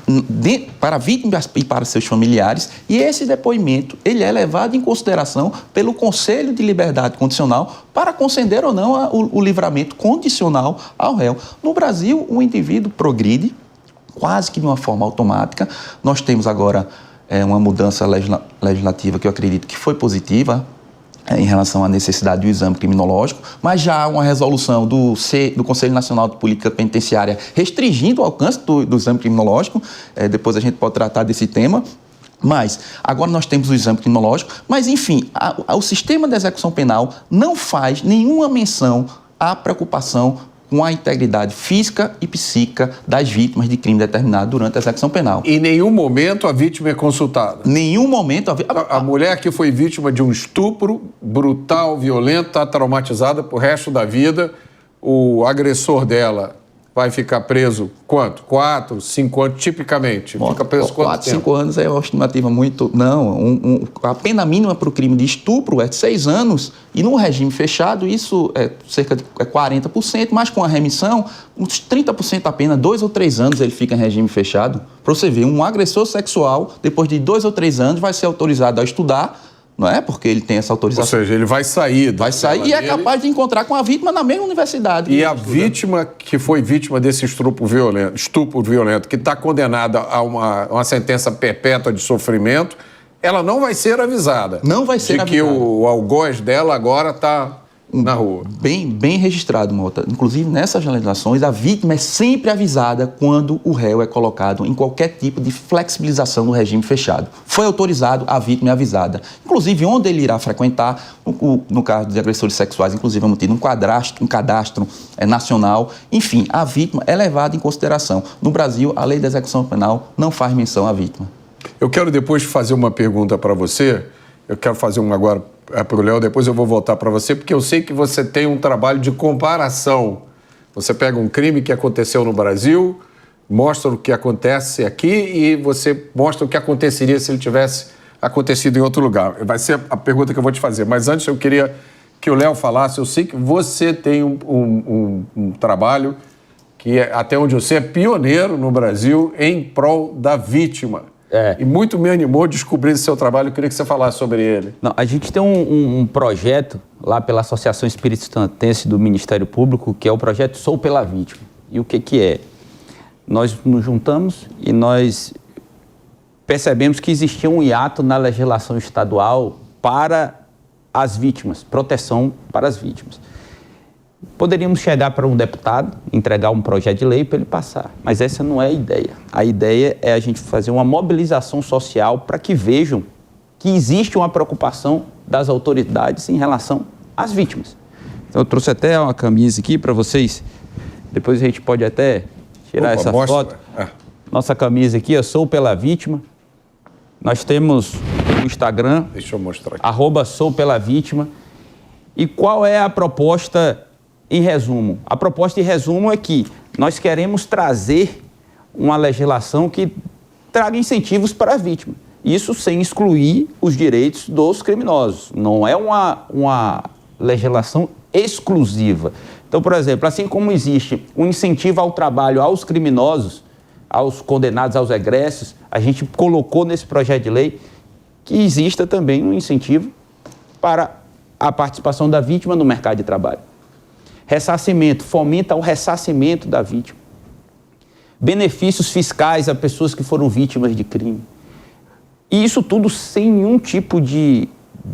para a vítima e para seus familiares, e esse depoimento ele é levado em consideração pelo Conselho de Liberdade Condicional para conceder ou não o livramento condicional ao réu. No Brasil, o indivíduo progride quase que de uma forma automática. Nós temos agora uma mudança legislativa que eu acredito que foi positiva, em relação à necessidade do exame criminológico, mas já há uma resolução do Conselho Nacional de Política Penitenciária restringindo o alcance do exame criminológico. Depois a gente pode tratar desse tema. Mas agora nós temos o exame criminológico, mas enfim, o sistema de execução penal não faz nenhuma menção à preocupação com a integridade física e psíquica das vítimas de crime determinado durante a execução penal. Em nenhum momento a vítima é consultada? Nenhum momento a mulher que foi vítima de um estupro brutal, violento, está traumatizada pro resto da vida, o agressor dela vai ficar preso quanto? 4, 5 anos, tipicamente? Fica preso quanto 4, tempo? 5 anos é uma estimativa muito... Não, a pena mínima para o crime de estupro é de 6 anos e no regime fechado isso é cerca de 40%, mas com a remissão, uns 30% da pena, 2 ou 3 anos ele fica em regime fechado. Para você ver, um agressor sexual, depois de 2 ou 3 anos, vai ser autorizado a estudar, não é? Porque ele tem essa autorização. Ou seja, ele vai sair. Vai sair e é capaz de encontrar com a vítima na mesma universidade. E a vítima que foi vítima desse estupro violento, que está condenada a uma sentença perpétua de sofrimento, ela não vai ser avisada. Não vai ser avisada. De que o algoz dela agora está na rua. Bem registrado, Mota. Inclusive, nessas legislações, a vítima é sempre avisada quando o réu é colocado em qualquer tipo de flexibilização do regime fechado. Foi autorizado, a vítima é avisada. Inclusive, onde ele irá frequentar, no caso de agressores sexuais, inclusive, vamos ter um cadastro nacional. Enfim, a vítima é levada em consideração. No Brasil, a lei de execução penal não faz menção à vítima. Eu quero depois fazer uma pergunta para você. Eu quero fazer uma agora para o Léo, depois eu vou voltar para você, porque eu sei que você tem um trabalho de comparação. Você pega um crime que aconteceu no Brasil, mostra o que acontece aqui e você mostra o que aconteceria se ele tivesse acontecido em outro lugar. Vai ser a pergunta que eu vou te fazer. Mas antes eu queria que o Léo falasse. Eu sei que você tem um trabalho que, até onde eu sei, é pioneiro no Brasil em prol da vítima. E muito me animou descobrir esse seu trabalho. Eu queria que você falasse sobre ele. Não, a gente tem um projeto lá pela Associação Espírito Santense do Ministério Público, que é o projeto Sou pela Vítima. E o que é? Nós nos juntamos e nós percebemos que existia um hiato na legislação estadual para as vítimas, proteção para as vítimas. Poderíamos chegar para um deputado, entregar um projeto de lei para ele passar, mas essa não é a ideia. A ideia é a gente fazer uma mobilização social para que vejam que existe uma preocupação das autoridades em relação às vítimas. Então eu trouxe até uma camisa aqui para vocês, depois a gente pode até tirar essa foto. Nossa camisa aqui, eu Sou pela Vítima. Nós temos o Instagram, deixa eu mostrar aqui. @souPelaVítima. E qual é a proposta em resumo? A proposta em resumo é que nós queremos trazer uma legislação que traga incentivos para a vítima. Isso sem excluir os direitos dos criminosos. Não é uma legislação exclusiva. Então, por exemplo, assim como existe um incentivo ao trabalho aos criminosos, aos condenados, aos egressos, a gente colocou nesse projeto de lei que exista também um incentivo para a participação da vítima no mercado de trabalho. Ressarcimento, fomenta o ressarcimento da vítima. Benefícios fiscais a pessoas que foram vítimas de crime. E isso tudo sem nenhum tipo de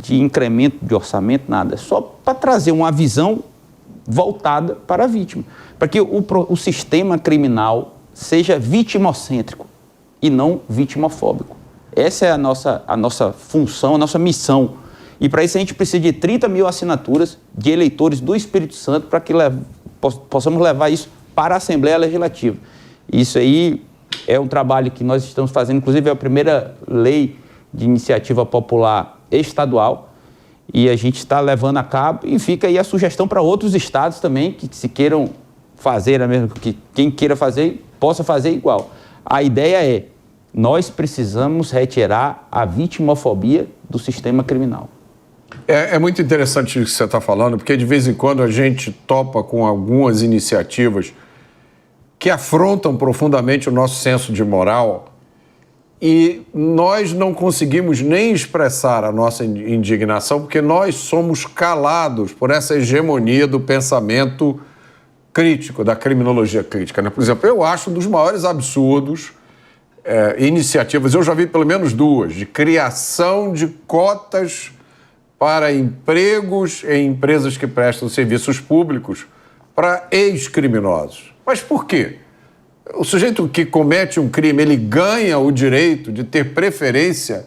incremento de orçamento, nada. Só para trazer uma visão voltada para a vítima. Para que o sistema criminal seja vitimocêntrico e não vitimofóbico. Essa é a nossa função, a nossa missão. E para isso a gente precisa de 30 mil assinaturas de eleitores do Espírito Santo para que possamos levar isso para a Assembleia Legislativa. Isso aí é um trabalho que nós estamos fazendo, inclusive é a primeira lei de iniciativa popular estadual e a gente está levando a cabo e fica aí a sugestão para outros estados também que se queiram fazer, que quem queira fazer, possa fazer igual. A ideia é, nós precisamos retirar a vitimofobia do sistema criminal. É muito interessante isso que você está falando, porque de vez em quando a gente topa com algumas iniciativas que afrontam profundamente o nosso senso de moral e nós não conseguimos nem expressar a nossa indignação porque nós somos calados por essa hegemonia do pensamento crítico, da criminologia crítica, né? Por exemplo, eu acho um dos maiores absurdos iniciativas, eu já vi pelo menos duas, de criação de cotas para empregos em empresas que prestam serviços públicos para ex-criminosos. Mas por quê? O sujeito que comete um crime, ele ganha o direito de ter preferência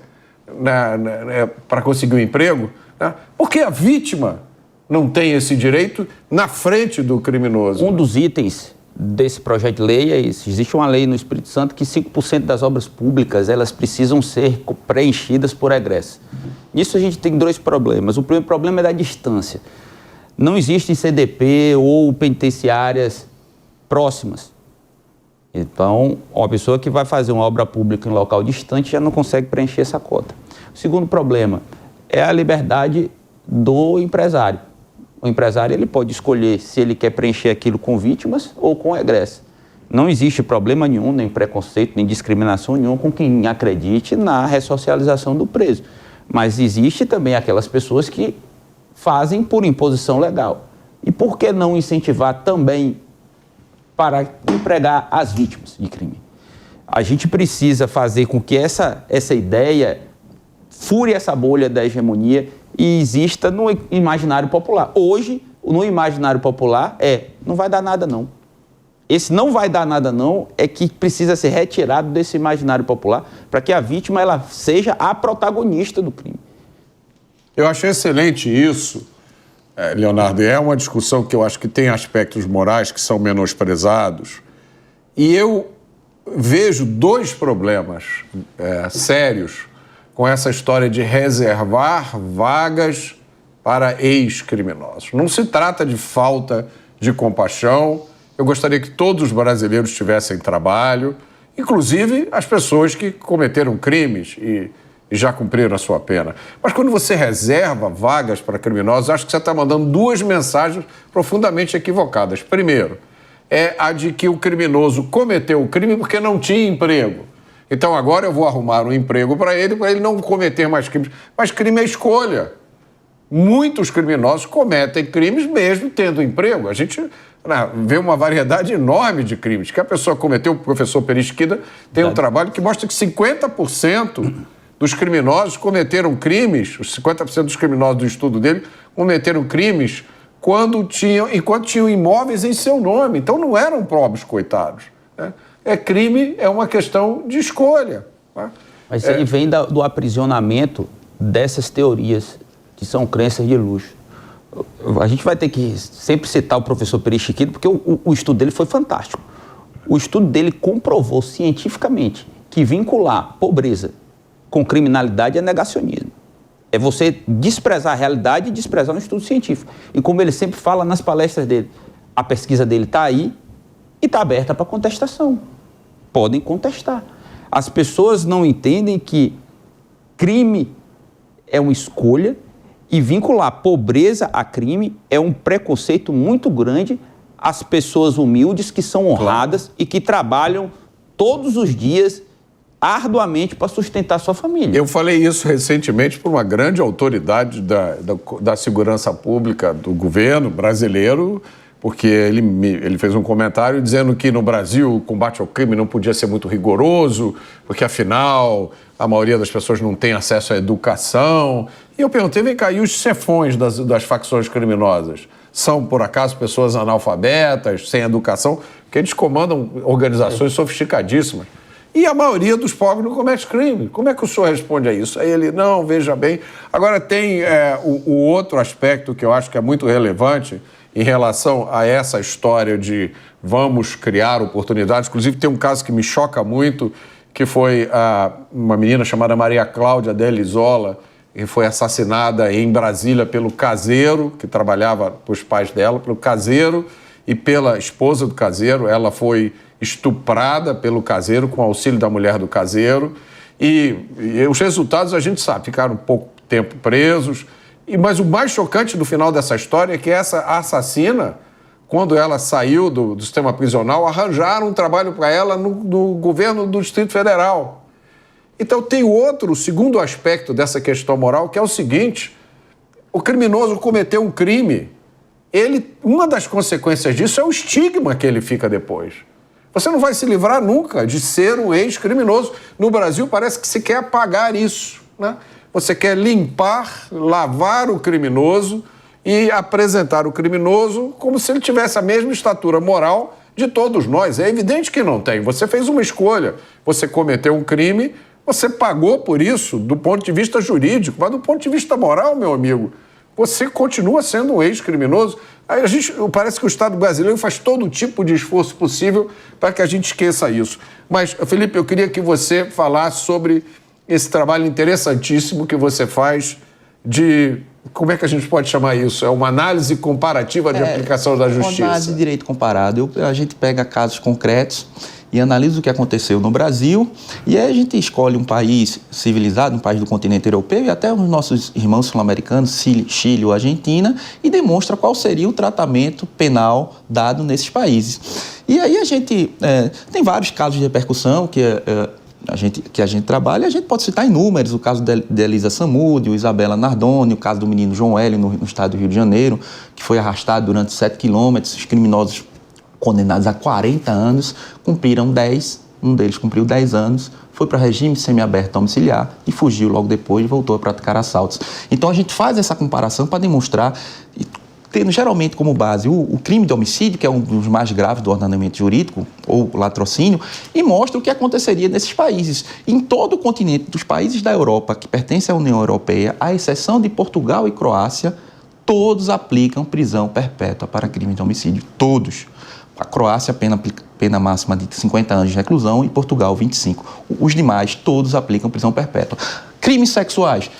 para conseguir um emprego, né? Porque a vítima não tem esse direito na frente do criminoso. Um dos itens desse projeto de lei é esse. Existe uma lei no Espírito Santo que 5% das obras públicas elas precisam ser preenchidas por egresso. Nisso a gente tem dois problemas. O primeiro problema é da distância. Não existem CDP ou penitenciárias próximas. Então, uma pessoa que vai fazer uma obra pública em local distante já não consegue preencher essa cota. O segundo problema é a liberdade do empresário. O empresário ele pode escolher se ele quer preencher aquilo com vítimas ou com egresso. Não existe problema nenhum, nem preconceito, nem discriminação nenhuma com quem acredite na ressocialização do preso. Mas existe também aquelas pessoas que fazem por imposição legal. E por que não incentivar também para empregar as vítimas de crime? A gente precisa fazer com que essa ideia fure essa bolha da hegemonia e exista no imaginário popular. Hoje, no imaginário popular, não vai dar nada não. Esse não vai dar nada não é que precisa ser retirado desse imaginário popular para que a vítima ela seja a protagonista do crime. Eu achei excelente isso, Leonardo. É uma discussão que eu acho que tem aspectos morais que são menosprezados. E eu vejo dois problemas sérios com essa história de reservar vagas para ex-criminosos. Não se trata de falta de compaixão. Eu gostaria que todos os brasileiros tivessem trabalho, inclusive as pessoas que cometeram crimes e já cumpriram a sua pena. Mas quando você reserva vagas para criminosos, acho que você está mandando duas mensagens profundamente equivocadas. Primeiro, é a de que o criminoso cometeu o crime porque não tinha emprego. Então agora eu vou arrumar um emprego para ele não cometer mais crimes. Mas crime é escolha. Muitos criminosos cometem crimes mesmo tendo emprego. A gente vê uma variedade enorme de crimes que a pessoa cometeu. O professor Perisquida tem um trabalho que mostra que 50% dos criminosos cometeram crimes, os 50% dos criminosos do estudo dele cometeram crimes enquanto tinham imóveis em seu nome. Então não eram pobres coitados, né? Crime é uma questão de escolha, né? Mas aí vem do aprisionamento dessas teorias que são crenças de luxo. A gente vai ter que sempre citar o professor Perisquida porque o estudo dele foi fantástico. O estudo dele comprovou cientificamente que vincular pobreza com criminalidade é negacionismo. É você desprezar a realidade e desprezar um estudo científico. E como ele sempre fala nas palestras dele, a pesquisa dele está aí e está aberta para contestação. Podem contestar. As pessoas não entendem que crime é uma escolha e vincular pobreza a crime é um preconceito muito grande às pessoas humildes que são honradas e que trabalham todos os dias arduamente para sustentar sua família. Eu falei isso recentemente por uma grande autoridade da segurança pública do governo brasileiro, porque ele fez um comentário dizendo que no Brasil o combate ao crime não podia ser muito rigoroso, porque afinal a maioria das pessoas não tem acesso à educação. E eu perguntei, vem cá, e os chefões das facções criminosas? São, por acaso, pessoas analfabetas, sem educação? Porque eles comandam organizações sofisticadíssimas. E a maioria dos pobres não comete crime. Como é que o senhor responde a isso? Aí ele, não, veja bem. Agora tem o outro aspecto que eu acho que é muito relevante em relação a essa história de vamos criar oportunidades. Inclusive tem um caso que me choca muito, que foi uma menina chamada Maria Cláudia Delisola, que foi assassinada em Brasília pelo caseiro, que trabalhava para os pais dela, pelo caseiro e pela esposa do caseiro. Ela foi estuprada pelo caseiro com auxílio da mulher do caseiro e os resultados a gente sabe, ficaram pouco tempo presos, mas o mais chocante do final dessa história é que essa assassina quando ela saiu do sistema prisional, arranjaram um trabalho para ela no governo do Distrito Federal. Então tem o segundo aspecto dessa questão moral, que é o seguinte: o criminoso cometeu um crime, uma das consequências disso é o estigma que ele fica depois. Você não vai se livrar nunca de ser um ex-criminoso. No Brasil parece que se quer apagar isso, né? Você quer limpar, lavar o criminoso e apresentar o criminoso como se ele tivesse a mesma estatura moral de todos nós. É evidente que não tem. Você fez uma escolha, você cometeu um crime, você pagou por isso do ponto de vista jurídico, mas do ponto de vista moral, meu amigo, você continua sendo um ex-criminoso. Aí parece que o Estado brasileiro faz todo tipo de esforço possível para que a gente esqueça isso. Mas, Felipe, eu queria que você falasse sobre esse trabalho interessantíssimo que você faz de... Como é que a gente pode chamar isso? É uma análise comparativa de aplicação da justiça. Uma análise de direito comparado. A gente pega casos concretos e analisa o que aconteceu no Brasil, e aí a gente escolhe um país civilizado, um país do continente europeu, e até os nossos irmãos sul-americanos, Chile ou Argentina, e demonstra qual seria o tratamento penal dado nesses países. E aí a gente tem vários casos de repercussão que a gente trabalha, e a gente pode citar inúmeros: o caso de Elisa Samúdio, Isabela Nardoni, o caso do menino João Hélio no estado do Rio de Janeiro, que foi arrastado durante 7 quilômetros, os criminosos condenados a 40 anos, cumpriram 10, um deles cumpriu 10 anos, foi para regime semiaberto domiciliar e fugiu logo depois e voltou a praticar assaltos. Então a gente faz essa comparação para demonstrar, tendo geralmente como base o crime de homicídio, que é um dos mais graves do ordenamento jurídico, ou latrocínio, e mostra o que aconteceria nesses países. Em todo o continente dos países da Europa que pertencem à União Europeia, à exceção de Portugal e Croácia, todos aplicam prisão perpétua para crime de homicídio. Todos. A Croácia, pena máxima de 50 anos de reclusão, e Portugal, 25. Os demais, todos aplicam prisão perpétua. Crimes sexuais.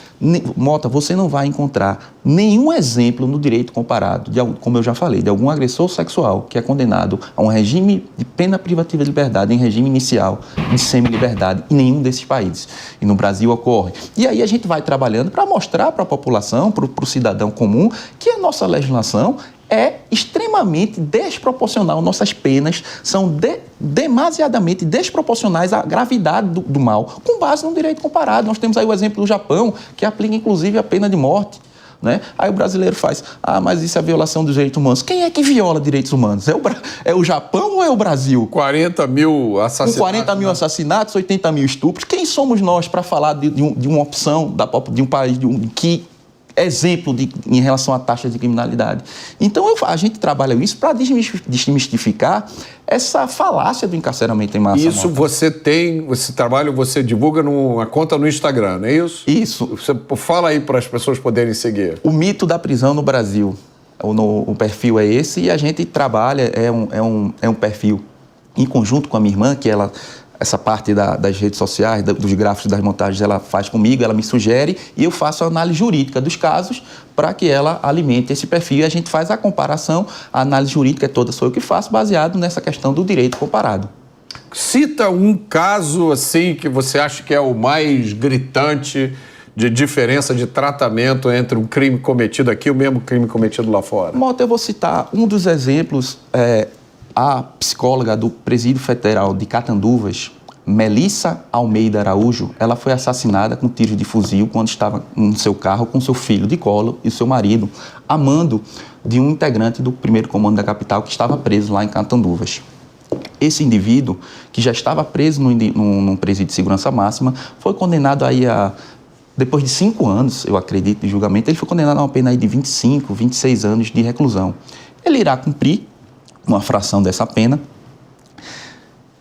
Mota, você não vai encontrar nenhum exemplo no direito comparado, como eu já falei, de algum agressor sexual que é condenado a um regime de pena privativa de liberdade em regime inicial de semi-liberdade em nenhum desses países. E no Brasil ocorre. E aí a gente vai trabalhando para mostrar para a população, para o cidadão comum, que a nossa legislação é extremamente desproporcional. Nossas penas são demasiadamente desproporcionais à gravidade do mal, com base no direito comparado. Nós temos aí o exemplo do Japão, que aplica inclusive a pena de morte, né? Aí o brasileiro faz: mas isso é violação dos direitos humanos. Quem é que viola direitos humanos? É o Japão ou é o Brasil? 40 mil assassinatos. Com 40 mil assassinatos, 80 mil estupros. Quem somos nós para falar de uma opção de um país que exemplo em relação à taxa de criminalidade? Então a gente trabalha isso para desmistificar essa falácia do encarceramento em massa. Isso você divulga numa conta no Instagram, não é isso? Isso. Você fala aí para as pessoas poderem seguir. O mito da prisão no Brasil. O perfil é esse, e a gente trabalha, é um perfil em conjunto com a minha irmã, que essa parte das redes sociais, dos gráficos, das montagens, ela faz comigo, ela me sugere, e eu faço a análise jurídica dos casos para que ela alimente esse perfil, e a gente faz a comparação. A análise jurídica toda sou eu que faço, baseado nessa questão do direito comparado. Cita um caso assim que você acha que é o mais gritante de diferença de tratamento entre um crime cometido aqui e o mesmo crime cometido lá fora. Mota, eu vou citar um dos exemplos. A psicóloga do Presídio Federal de Catanduvas, Melissa Almeida Araújo, ela foi assassinada com tiros de fuzil quando estava no seu carro com seu filho de colo e seu marido, a mando de um integrante do primeiro comando da capital que estava preso lá em Catanduvas. Esse indivíduo, que já estava preso num presídio de segurança máxima, foi condenado aí depois de 5 anos, eu acredito, de julgamento, ele foi condenado a uma pena aí de 25, 26 anos de reclusão. Ele irá cumprir uma fração dessa pena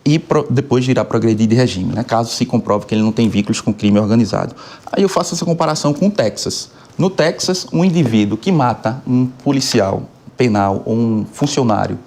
e depois irá progredir de regime, né? Caso se comprove que ele não tem vínculos com crime organizado. Aí eu faço essa comparação com o Texas. No Texas, um indivíduo que mata um policial penal ou um funcionário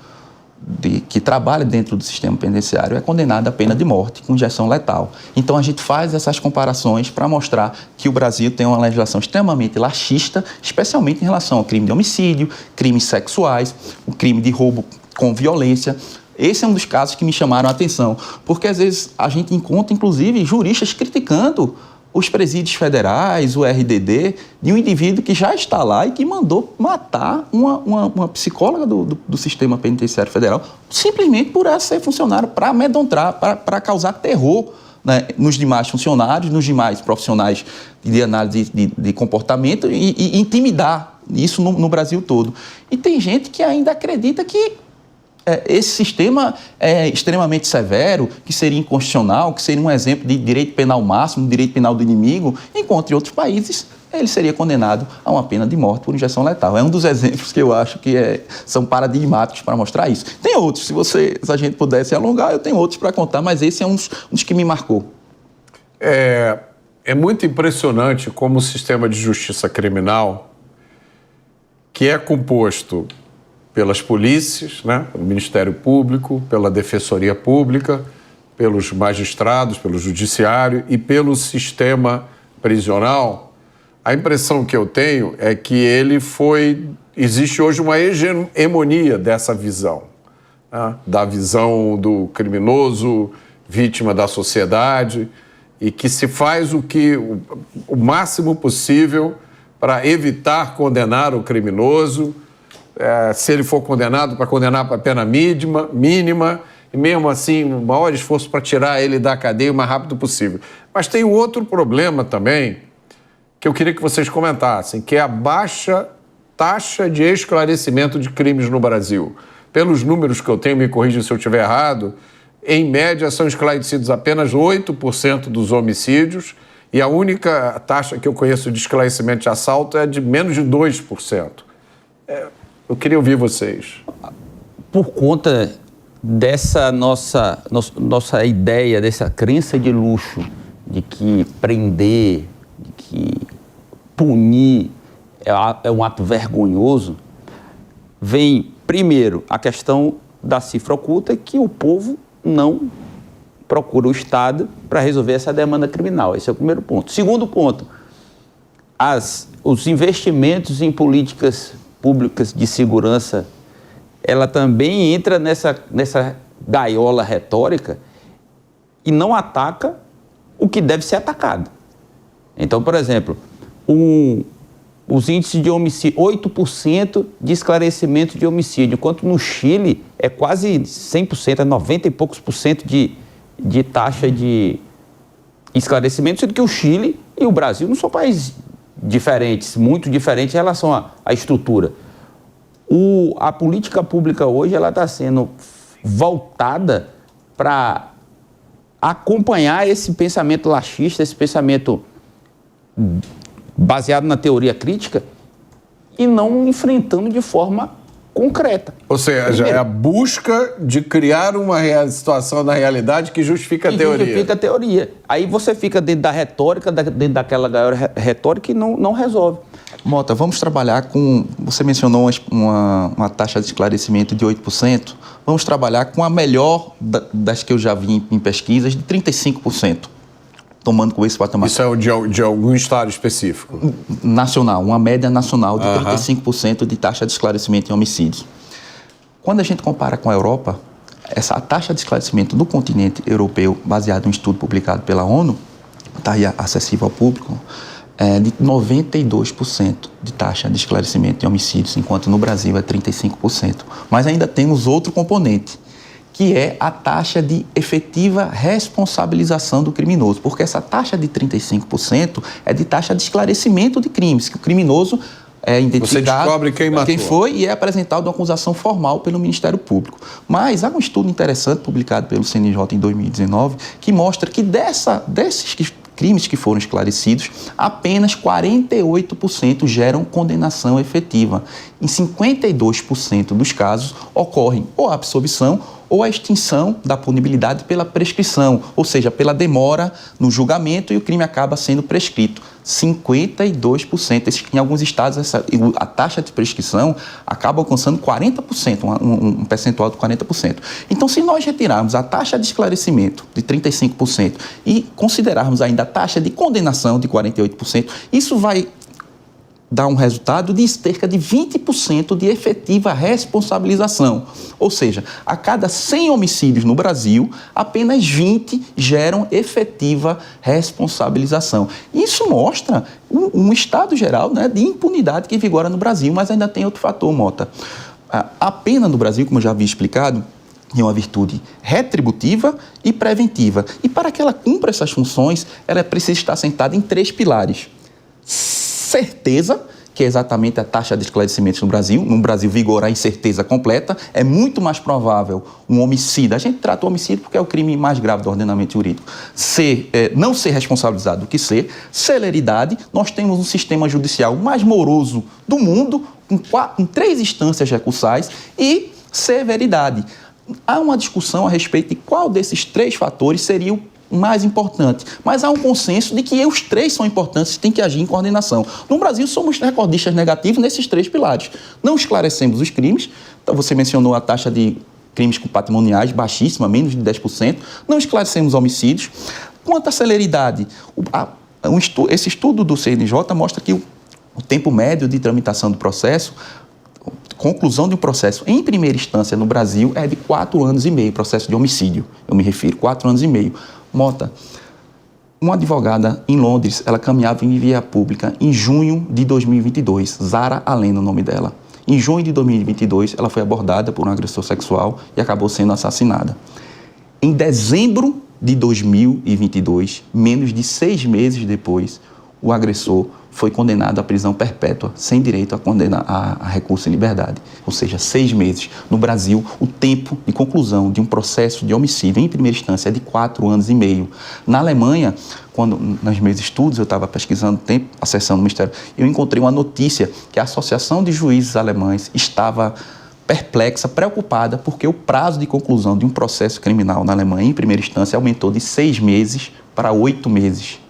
que trabalha dentro do sistema penitenciário é condenado à pena de morte com injeção letal. Então a gente faz essas comparações para mostrar que o Brasil tem uma legislação extremamente laxista, especialmente em relação ao crime de homicídio, crimes sexuais, o crime de roubo com violência. Esse é um dos casos que me chamaram a atenção, porque às vezes a gente encontra, inclusive, juristas criticando os presídios federais, o RDD, de um indivíduo que já está lá e que mandou matar uma psicóloga do sistema penitenciário federal, simplesmente por ela ser funcionário, para amedrontar, para causar terror, né, nos demais funcionários, nos demais profissionais de análise de comportamento e intimidar isso no Brasil todo. E tem gente que ainda acredita que esse sistema é extremamente severo, que seria inconstitucional, que seria um exemplo de direito penal máximo, direito penal do inimigo, enquanto em outros países ele seria condenado a uma pena de morte por injeção letal. É um dos exemplos que eu acho que são paradigmáticos para mostrar isso. Tem outros, se a gente pudesse alongar, eu tenho outros para contar, mas esse é um dos que me marcou. É muito impressionante como o sistema de justiça criminal, que é composto pelas polícias, né, pelo Ministério Público, pela Defensoria Pública, pelos magistrados, pelo Judiciário e pelo sistema prisional, a impressão que eu tenho é que existe hoje uma hegemonia dessa visão, né, da visão do criminoso, vítima da sociedade, e que se faz o máximo possível para evitar condenar o criminoso, se ele for condenado, para condenar para pena mínima, e mesmo assim, o maior esforço para tirar ele da cadeia o mais rápido possível. Mas tem um outro problema também, que eu queria que vocês comentassem, que é a baixa taxa de esclarecimento de crimes no Brasil. Pelos números que eu tenho, me corrija se eu estiver errado, em média são esclarecidos apenas 8% dos homicídios, e a única taxa que eu conheço de esclarecimento de assalto é de menos de 2%. Eu queria ouvir vocês. Por conta dessa nossa ideia, dessa crença de luxo, de que prender, de que punir é um ato vergonhoso, vem, primeiro, a questão da cifra oculta, que o povo não procura o Estado para resolver essa demanda criminal. Esse é o primeiro ponto. Segundo ponto, os investimentos em políticas públicas de segurança, ela também entra nessa gaiola retórica e não ataca o que deve ser atacado. Então, por exemplo, os índices de homicídio, 8% de esclarecimento de homicídio, enquanto no Chile é quase 100%, é 90 e poucos por cento de taxa de esclarecimento, sendo que o Chile e o Brasil não são países diferentes, muito diferentes em relação à estrutura. A política pública hoje ela está sendo voltada para acompanhar esse pensamento laxista, esse pensamento baseado na teoria crítica e não enfrentando de forma concreta. Ou seja, é a busca de criar uma situação na realidade que justifica a teoria. Justifica a teoria. Aí você fica dentro da retórica, dentro daquela gaiola retórica e não resolve. Mota, vamos trabalhar com... Você mencionou uma taxa de esclarecimento de 8%. Vamos trabalhar com a melhor das que eu já vi em pesquisas, de 35%. Tomando com esse patamar. Isso é de algum estado específico? Nacional, uma média nacional de 35% de taxa de esclarecimento em homicídios. Quando a gente compara com a Europa, a taxa de esclarecimento do continente europeu, baseado em um estudo publicado pela ONU, está aí acessível ao público, é de 92% de taxa de esclarecimento em homicídios, enquanto no Brasil é 35%. Mas ainda temos outro componente, que é a taxa de efetiva responsabilização do criminoso, porque essa taxa de 35% é de taxa de esclarecimento de crimes, que o criminoso é identificado, você descobre quem matou, quem foi e é apresentado uma acusação formal pelo Ministério Público. Mas há um estudo interessante publicado pelo CNJ em 2019 que mostra que desses crimes que foram esclarecidos, apenas 48% geram condenação efetiva. Em 52% dos casos ocorrem ou a absolvição ou a extinção da punibilidade pela prescrição, ou seja, pela demora no julgamento e o crime acaba sendo prescrito. 52%. Em alguns estados, a taxa de prescrição acaba alcançando 40%, um percentual de 40%. Então, se nós retirarmos a taxa de esclarecimento de 35% e considerarmos ainda a taxa de condenação de 48%, isso vai dá um resultado de cerca de 20% de efetiva responsabilização. Ou seja, a cada 100 homicídios no Brasil, apenas 20 geram efetiva responsabilização. Isso mostra um estado geral, né, de impunidade que vigora no Brasil, mas ainda tem outro fator, Mota. A pena no Brasil, como eu já havia explicado, é uma virtude retributiva e preventiva. E para que ela cumpra essas funções, ela precisa estar assentada em 3 pilares. Certeza, que é exatamente a taxa de esclarecimentos no Brasil. No Brasil vigora a incerteza completa. É muito mais provável um homicídio, a gente trata o homicídio porque é o crime mais grave do ordenamento jurídico, não ser responsabilizado do que ser. Celeridade, nós temos um sistema judicial mais moroso do mundo, com 3 instâncias recursais, e severidade. Há uma discussão a respeito de qual desses 3 fatores seria o mais importante, mas há um consenso de que os 3 são importantes e tem que agir em coordenação. No Brasil, somos recordistas negativos nesses 3 pilares. Não esclarecemos os crimes, então você mencionou a taxa de crimes patrimoniais baixíssima, menos de 10%, não esclarecemos homicídios. Quanto à celeridade, esse estudo do CNJ mostra que o tempo médio de tramitação do processo, conclusão de um processo em primeira instância no Brasil é de 4 anos e meio, processo de homicídio, eu me refiro, 4 anos e meio. Mota, uma advogada em Londres, ela caminhava em via pública em junho de 2022, Zara Allen, o nome dela. Em junho de 2022, ela foi abordada por um agressor sexual e acabou sendo assassinada. Em dezembro de 2022, menos de 6 meses depois, o agressor foi condenado à prisão perpétua, sem direito a recurso em liberdade. Ou seja, 6 meses. No Brasil, o tempo de conclusão de um processo de homicídio em primeira instância é de 4 anos e meio. Na Alemanha, nos meus estudos, eu estava pesquisando tempo, acessando o Ministério, eu encontrei uma notícia que a Associação de Juízes Alemães estava perplexa, preocupada, porque o prazo de conclusão de um processo criminal na Alemanha, em primeira instância, aumentou de 6 meses para 8 meses.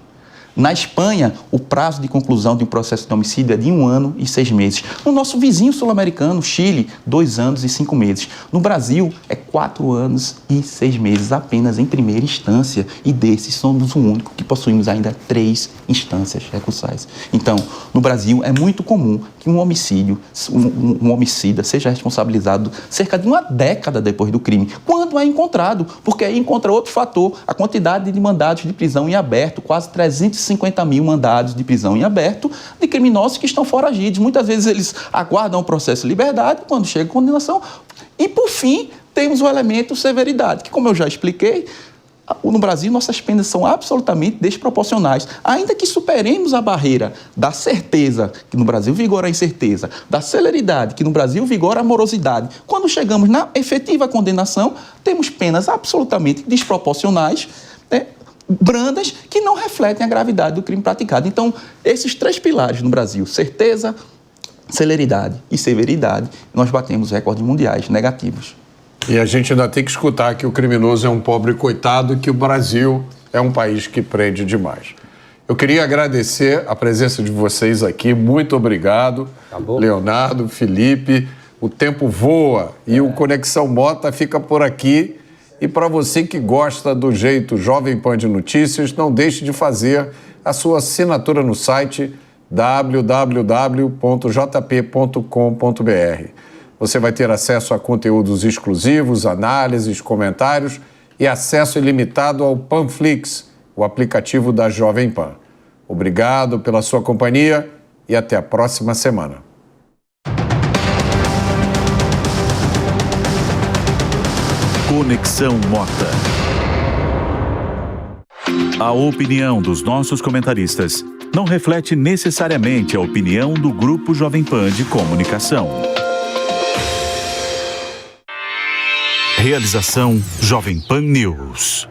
Na Espanha, o prazo de conclusão de um processo de homicídio é de 1 ano e 6 meses. No nosso vizinho sul-americano, Chile, 2 anos e 5 meses. No Brasil, é 4 anos e 6 meses apenas em primeira instância. E desses, somos o único que possuímos ainda 3 instâncias recursais. Então, no Brasil, é muito comum que um homicida seja responsabilizado cerca de 1 década depois do crime, quando é encontrado, porque aí encontra outro fator, a quantidade de mandados de prisão em aberto, quase 350 mil mandados de prisão em aberto de criminosos que estão foragidos. Muitas vezes eles aguardam o processo de liberdade, quando chega a condenação. E, por fim, temos o elemento severidade, que, como eu já expliquei, no Brasil nossas penas são absolutamente desproporcionais. Ainda que superemos a barreira da certeza, que no Brasil vigora a incerteza, da celeridade, que no Brasil vigora a morosidade, quando chegamos na efetiva condenação, temos penas absolutamente desproporcionais, né, brandas, que não refletem a gravidade do crime praticado. Então, esses 3 pilares no Brasil, certeza, celeridade e severidade, nós batemos recordes mundiais negativos. E a gente ainda tem que escutar que o criminoso é um pobre coitado e que o Brasil é um país que prende demais. Eu queria agradecer a presença de vocês aqui. Muito obrigado, Leonardo, Felipe. O tempo voa e o Conexão Mota fica por aqui. E para você que gosta do jeito Jovem Pan de Notícias, não deixe de fazer a sua assinatura no site www.jp.com.br. Você vai ter acesso a conteúdos exclusivos, análises, comentários e acesso ilimitado ao Panflix, o aplicativo da Jovem Pan. Obrigado pela sua companhia e até a próxima semana. Conexão Mota. A opinião dos nossos comentaristas não reflete necessariamente a opinião do Grupo Jovem Pan de Comunicação. Realização Jovem Pan News.